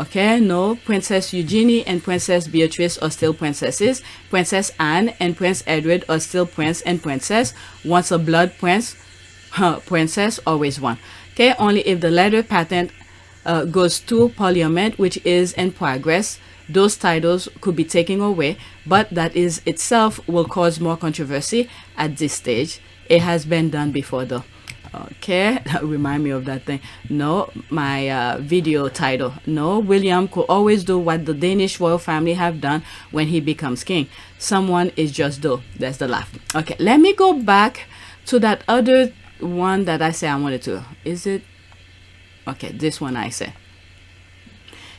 Okay, no, Princess Eugenie and Princess Beatrice are still princesses. Princess Anne and Prince Edward are still prince and princess. Once a blood prince, princess, always one. Okay, only if the letter patent goes to Parliament, which is in progress, those titles could be taken away, but that is itself will cause more controversy at this stage. It has been done before though. Okay, that remind me of that thing. No, my video title. No, William could always do what the Danish royal family have done when he becomes king. Someone is just dull. That's the laugh. Okay, let me go back to that other one that I said I wanted to. Is it? Okay, this one I said.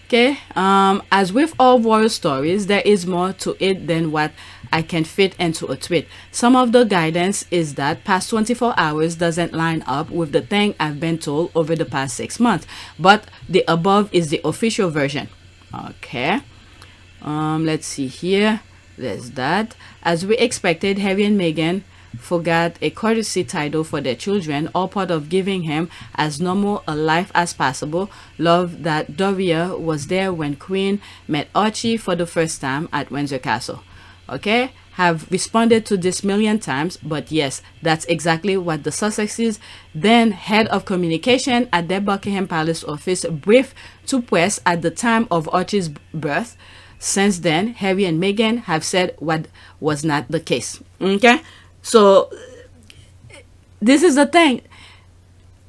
Okay, as with all royal stories, there is more to it than what I can fit into a tweet. Some of the guidance is that past 24 hours doesn't line up with the thing I've been told over the past 6 months, but the above is the official version. Okay, let's see here. There's that. As we expected, Harry and Meghan forgot a courtesy title for their children, all part of giving him as normal a life as possible. Love that Doria was there when Queen met Archie for the first time at Windsor Castle. Okay, have responded to this million times, but yes, that's exactly what the Sussexes, then head of communication at their Buckingham Palace office, briefed to press at the time of Archie's birth. Since then, Harry and Meghan have said what was not the case. Okay, so this is the thing.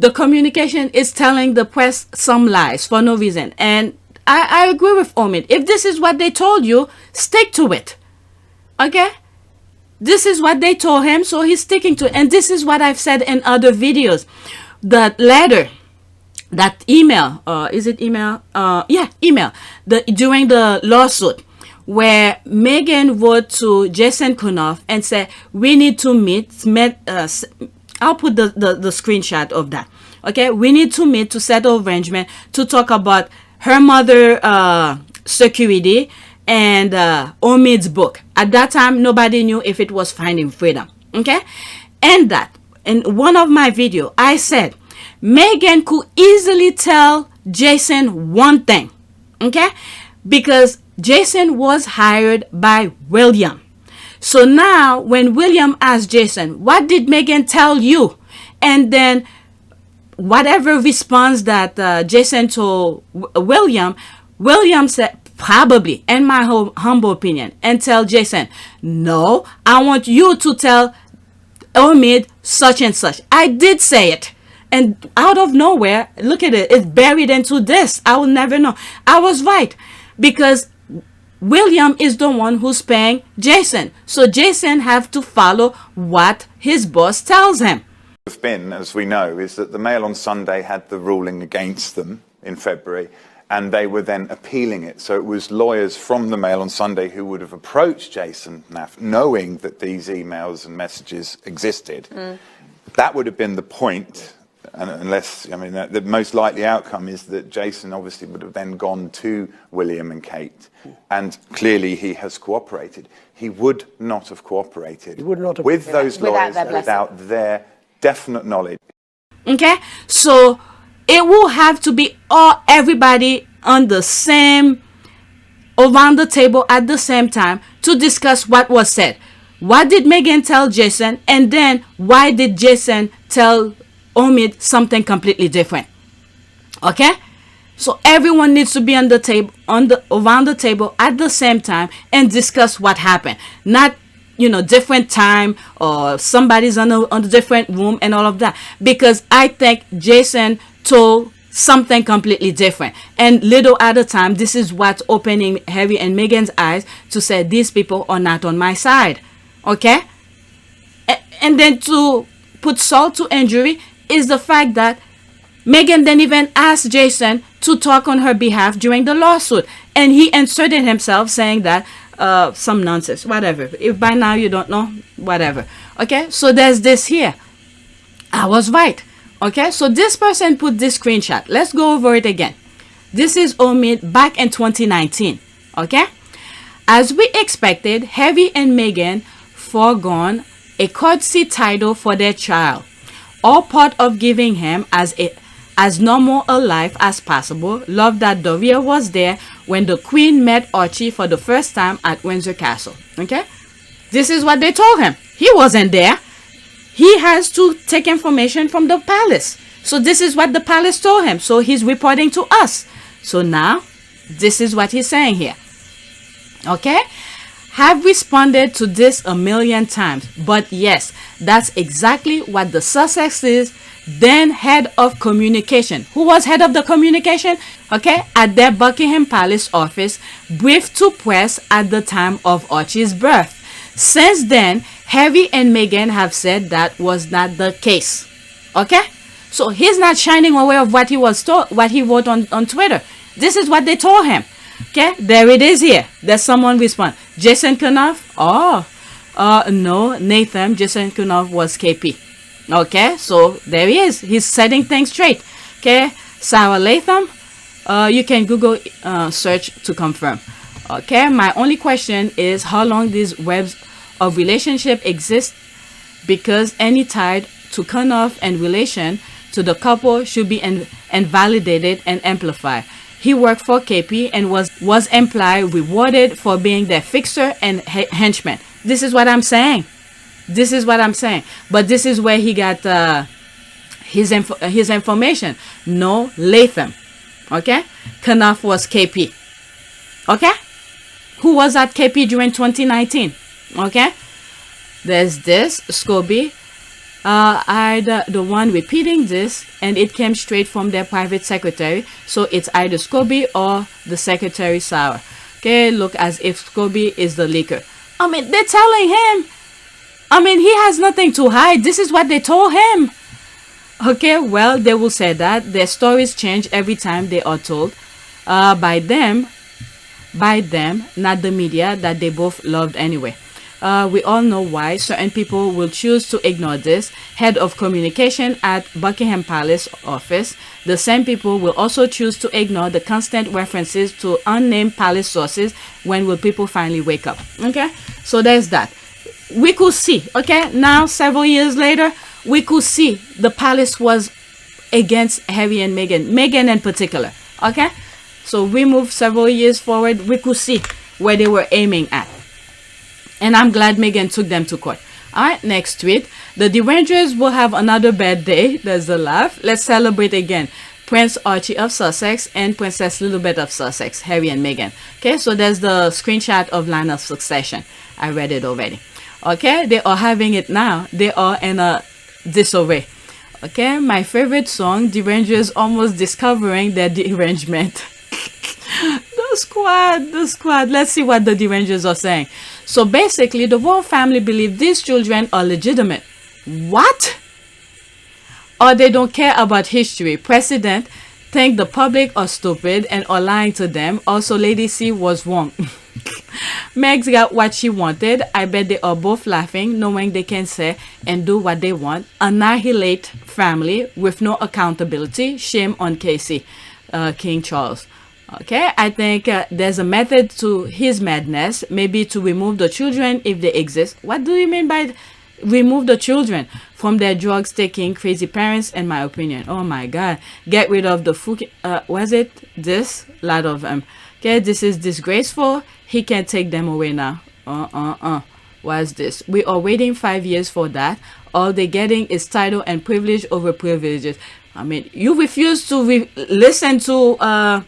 The communication is telling the press some lies for no reason. And I agree with Omid. If this is what they told you, stick to it. Okay? This is what they told him, so he's sticking to it. And this is what I've said in other videos. That letter, that email, is it email? Yeah, email. During the lawsuit, where Meghan wrote to Jason Kunoff and said, we need to meet. I'll put the screenshot of that. Okay, we need to meet to settle arrangement to talk about her mother security and Omid's book. At that time, nobody knew if it was Finding Freedom. Okay, and that in one of my videos, I said Meghan could easily tell Jason one thing. Okay, because Jason was hired by William. So now when William asked Jason, what did Meghan tell you? And then whatever response that Jason told William said, probably, in my humble opinion, and tell Jason, no, I want you to tell Omid such and such. I did say it. And out of nowhere, look at it, it's buried into this. I will never know. I was right, because William is the one who's paying Jason. So Jason have to follow what his boss tells him. Have been, as we know, is that the Mail on Sunday had the ruling against them in February, and they were then appealing it. So it was lawyers from the Mail on Sunday who would have approached Jason Naff, knowing that these emails and messages existed. That would have been the point, unless, I mean, the most likely outcome is that Jason obviously would have then gone to William and Kate, and clearly he has cooperated. He would not have cooperated with those lawyers without their definite knowledge. Okay, so it will have to be everybody on the same, around the table at the same time to discuss what was said. What did Meghan tell Jason, and then why did Jason tell Omid something completely different? Okay, so everyone needs to be on the table, around the table at the same time and discuss what happened. Not, you know, different time, or somebody's on a different room and all of that, because I think Jason told something completely different, and little at a time, this is what's opening Harry and Meghan's eyes to say these people are not on my side. Okay, and then to put salt to injury is the fact that Meghan didn't even ask Jason to talk on her behalf during the lawsuit, and he inserted himself saying that some nonsense, whatever. If by now you don't know, whatever. Okay, so there's this here. I was right. Okay, so this person put this screenshot. Let's go over it again. This is Omid back in 2019. Okay, as we expected, Harry and Meghan foregone a courtesy title for their child, all part of giving him as normal a life as possible. Love that Doria was there when the Queen met Archie for the first time at Windsor Castle. Okay, this is what they told him. He wasn't there. He has to take information from the palace. So this is what the palace told him. So he's reporting to us. So now, this is what he's saying here. Okay, have responded to this a million times. But yes, that's exactly what the Sussexes, then head of communication, who was head of the communication, okay, at their Buckingham Palace office, briefed to press at the time of Archie's birth. Since then, Harry and Meghan have said that was not the case. Okay? So he's not shining away of what he was told, what he wrote on Twitter. This is what they told him. Okay? There it is here. There's someone respond. Jason Kenoff? No, Nathan. Jason Kenoff was KP. Okay? So there he is. He's setting things straight. Okay? Sarah Latham? You can Google search to confirm. Okay? My only question is how long these webs of relationship exist, because any tied to Kenoff and relation to the couple should be invalidated and amplified. He worked for KP and was implied rewarded for being their fixer and henchman. This is what I'm saying. This is what I'm saying. But this is where he got his information. No, Latham. Okay? Kenoff was KP. Okay? Who was at KP during 2019? Okay? There's this, Scobie. The one repeating this, and it came straight from their private secretary. So it's either Scobie or the secretary Sarah. Okay, look as if Scobie is the leaker. I mean, they're telling him. I mean, he has nothing to hide. This is what they told him. Okay, well, they will say that their stories change every time they are told by them, not the media that they both loved anyway. We all know why certain people will choose to ignore this. Head of communication at Buckingham Palace office. The same people will also choose to ignore the constant references to unnamed palace sources. When will people finally wake up? Okay, so there's that. We could see, okay, now several years later, we could see the palace was against Harry and Meghan. Meghan in particular, okay? So we move several years forward, we could see where they were aiming at. And I'm glad Meghan took them to court. Alright, next tweet. The Derangers will have another bad day. There's a laugh. Let's celebrate again. Prince Archie of Sussex and Princess Lilibet of Sussex, Harry and Meghan. Okay, so there's the screenshot of line of succession. I read it already. Okay, they are having it now. They are in a disarray. Okay, my favorite song, Derangers almost discovering their derangement. The squad. Let's see what the Derangers are saying. So basically, the royal family believe these children are legitimate. What? Or they don't care about history. President think the public are stupid and are lying to them. Also, Lady C was wrong. Meg's got what she wanted. I bet they are both laughing, knowing they can say and do what they want. Annihilate family with no accountability. Shame on Casey, King Charles. Okay, I think there's a method to his madness. Maybe to remove the children if they exist. What do you mean by remove the children from their drugs taking crazy parents? In my opinion, oh my God, get rid of the was it this lot of them? Okay, this is disgraceful. He can't take them away now. What's this? We are waiting 5 years for that. All they're getting is title and privilege over privileges. I mean, you refuse to listen to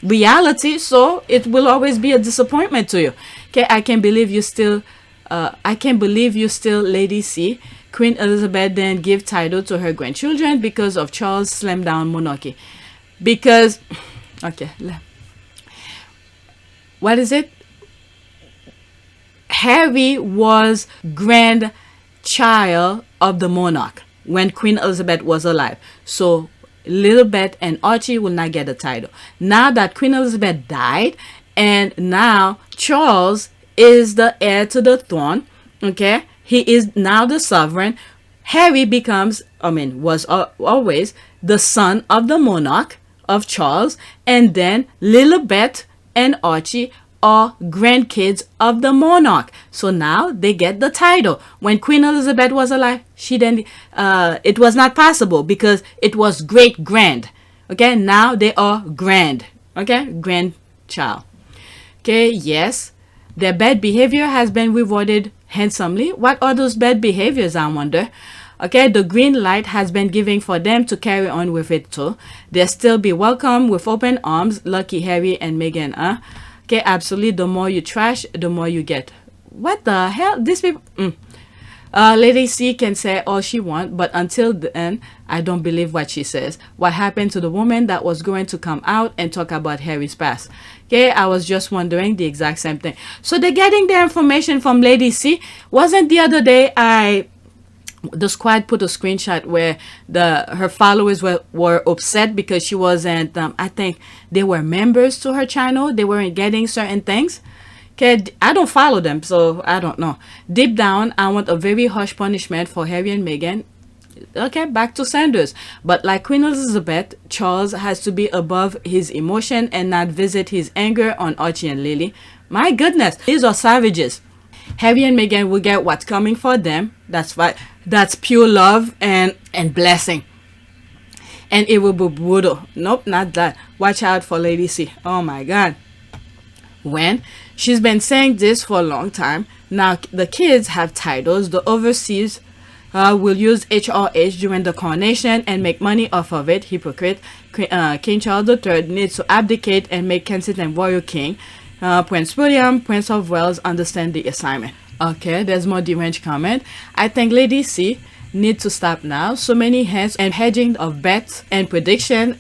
reality, so it will always be a disappointment to you. Okay, I can't believe you still Lady C. Queen Elizabeth then give title to her grandchildren because of Charles' slammed down monarchy. Because okay, what is it? Harry was grandchild of the monarch when Queen Elizabeth was alive. So Lilibet and Archie will not get a title. Now that Queen Elizabeth died and now Charles is the heir to the throne, okay, he is now the sovereign. Harry becomes, was always the son of the monarch of Charles, and then Lilibet and Archie are grandkids of the monarch. So now they get the title. When Queen Elizabeth was alive, she then it was not possible because it was great grand. Okay, now they are grand. Okay, grandchild. Okay, yes, their bad behavior has been rewarded handsomely. What are those bad behaviors, I wonder? Okay, the green light has been given for them to carry on with it too. They'll still be welcome with open arms. Lucky Harry and Meghan, huh? Okay, absolutely. The more you trash, the more you get. What the hell? These people... Lady C can say all she wants, but until then, I don't believe what she says. What happened to the woman that was going to come out and talk about Harry's past? Okay, I was just wondering the exact same thing. So they're getting their information from Lady C. Wasn't the other day the squad put a screenshot where her followers were upset because she wasn't, I think they were members to her channel. They weren't getting certain things. Okay, I don't follow them, so I don't know. Deep down, I want a very harsh punishment for Harry and Meghan. Okay, back to Sanders. But like Queen Elizabeth, Charles has to be above his emotion and not visit his anger on Archie and Lily. My goodness, these are savages. Harry and Meghan will get what's coming for them. That's right. That's pure love and blessing. And it will be brutal. Nope, not that. Watch out for Lady C. Oh my God. When she's been saying this for a long time now, the kids have titles. The overseas will use HRH during the coronation and make money off of it. Hypocrite. King Charles III needs to abdicate and make Kensington royal king. Prince William, Prince of Wales, understand the assignment. Okay, there's more deranged comment. I think Lady C need to stop now. So many hints and hedging of bets and prediction.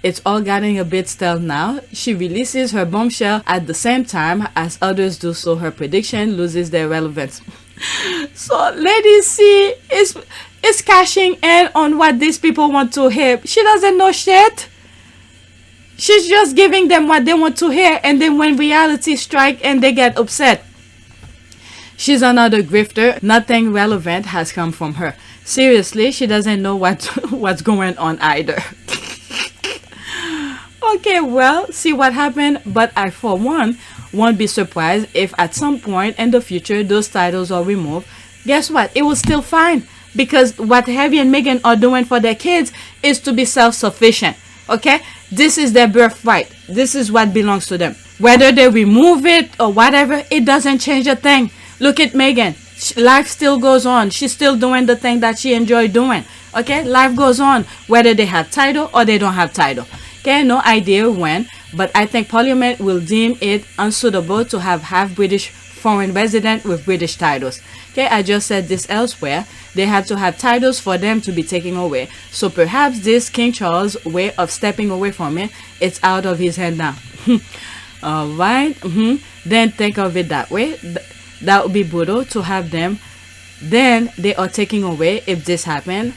It's all getting a bit stale now. She releases her bombshell at the same time as others do, so her prediction loses their relevance. So Lady C is cashing in on what these people want to hear. She doesn't know shit. She's just giving them what they want to hear, and then when reality strikes and they get upset. She's another grifter. Nothing relevant has come from her. Seriously, she doesn't know what's going on either. Okay, well, see what happened. But I, for one, won't be surprised if at some point in the future those titles are removed. Guess what? It will still fine. Because what Harry and Meghan are doing for their kids is to be self-sufficient. Okay? This is their birthright. This is what belongs to them. Whether they remove it or whatever, it doesn't change a thing. Look at Meghan. Life still goes on. She's still doing the thing that she enjoyed doing. Okay? Life goes on. Whether they have title or they don't have title. Okay, no idea when, but I think Parliament will deem it unsuitable to have half British foreign resident with British titles. Okay, I just said this elsewhere. They have to have titles for them to be taken away. So perhaps this King Charles way of stepping away from it, it's out of his hand now. Alright, then think of it that way. That would be brutal to have them. Then they are taking away if this happened.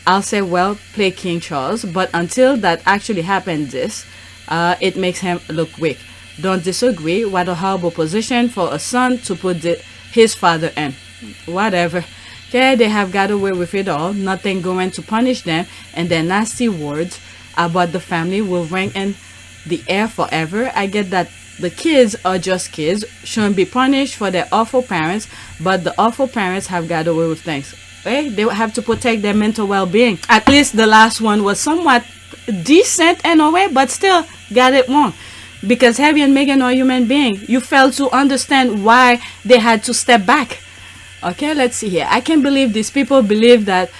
I'll say, well, play King Charles, but until that actually happens, it makes him look weak. Don't disagree. What a horrible position for a son to put his father in. Whatever. Okay, they have got away with it all. Nothing going to punish them, and their nasty words about the family will ring in the air forever. I get that the kids are just kids, shouldn't be punished for their awful parents, but the awful parents have got away with things. They have to protect their mental well-being. At least the last one was somewhat decent in a way, but still got it wrong. Because Harry and Meghan are human beings. You failed to understand why they had to step back. Okay, let's see here. I can't believe these people believe that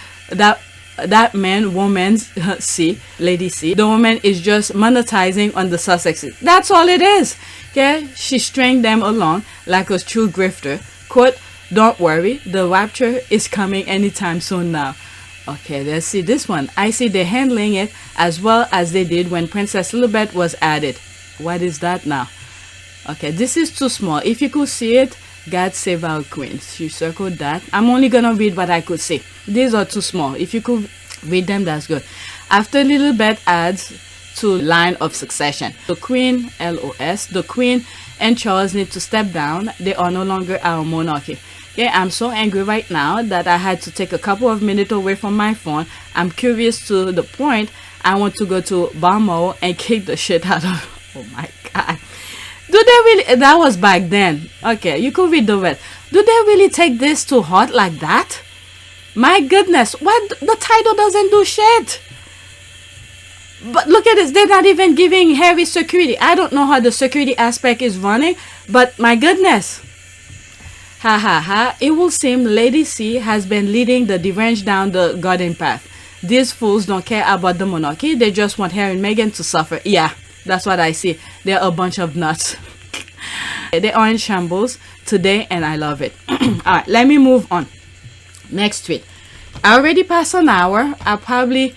man, woman's Lady C, the woman is just monetizing on the Sussexes. That's all it is. Okay, she stringed them along like a true grifter. Quote, don't worry, the rapture is coming anytime soon now. Okay, let's see this one. I see they're handling it as well as they did when Princess Elizabeth was added. What is that now? Okay, this is too small. If you could see it, God save our queens. She circled that. I'm only gonna read what I could see. These are too small. If you could read them, that's good. After Elizabeth adds to line of succession, the Queen, LOS, the Queen and Charles need to step down. They are no longer our monarchy. Okay, I'm so angry right now that I had to take a couple of minutes away from my phone. I'm curious to the point I want to go to Balmo and kick the shit out of. Oh my God. Do they really? That was back then. Okay, you could read the rest. Do they really take this to heart like that? My goodness, what? The title doesn't do shit. But look at this. They're not even giving Harry security. I don't know how the security aspect is running, but my goodness. Ha ha ha. It will seem Lady C has been leading the deranged down the garden path. These fools don't care about the monarchy. They just want Harry and Meghan to suffer. Yeah, that's what I see. They're a bunch of nuts. They are in shambles today, and I love it. All right, let me move on. Next tweet. I already passed an hour. I'll probably,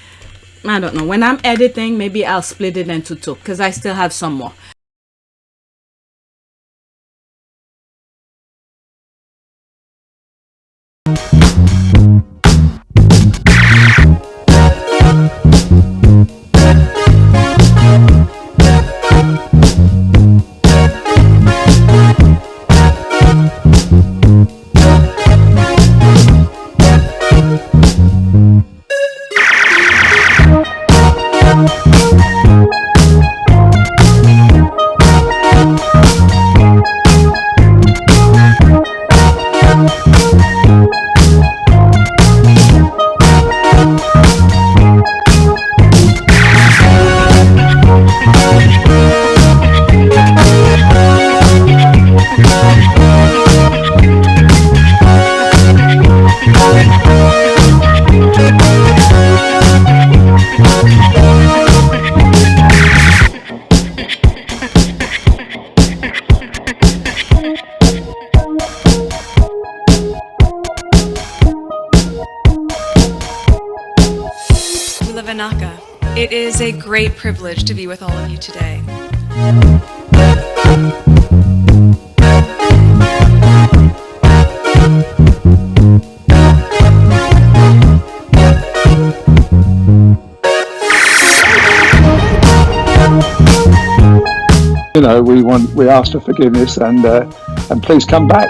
I don't know, when I'm editing, maybe I'll split it into two because I still have some more. It is a great privilege to be with all of you today. You know, we asked for forgiveness, and please come back.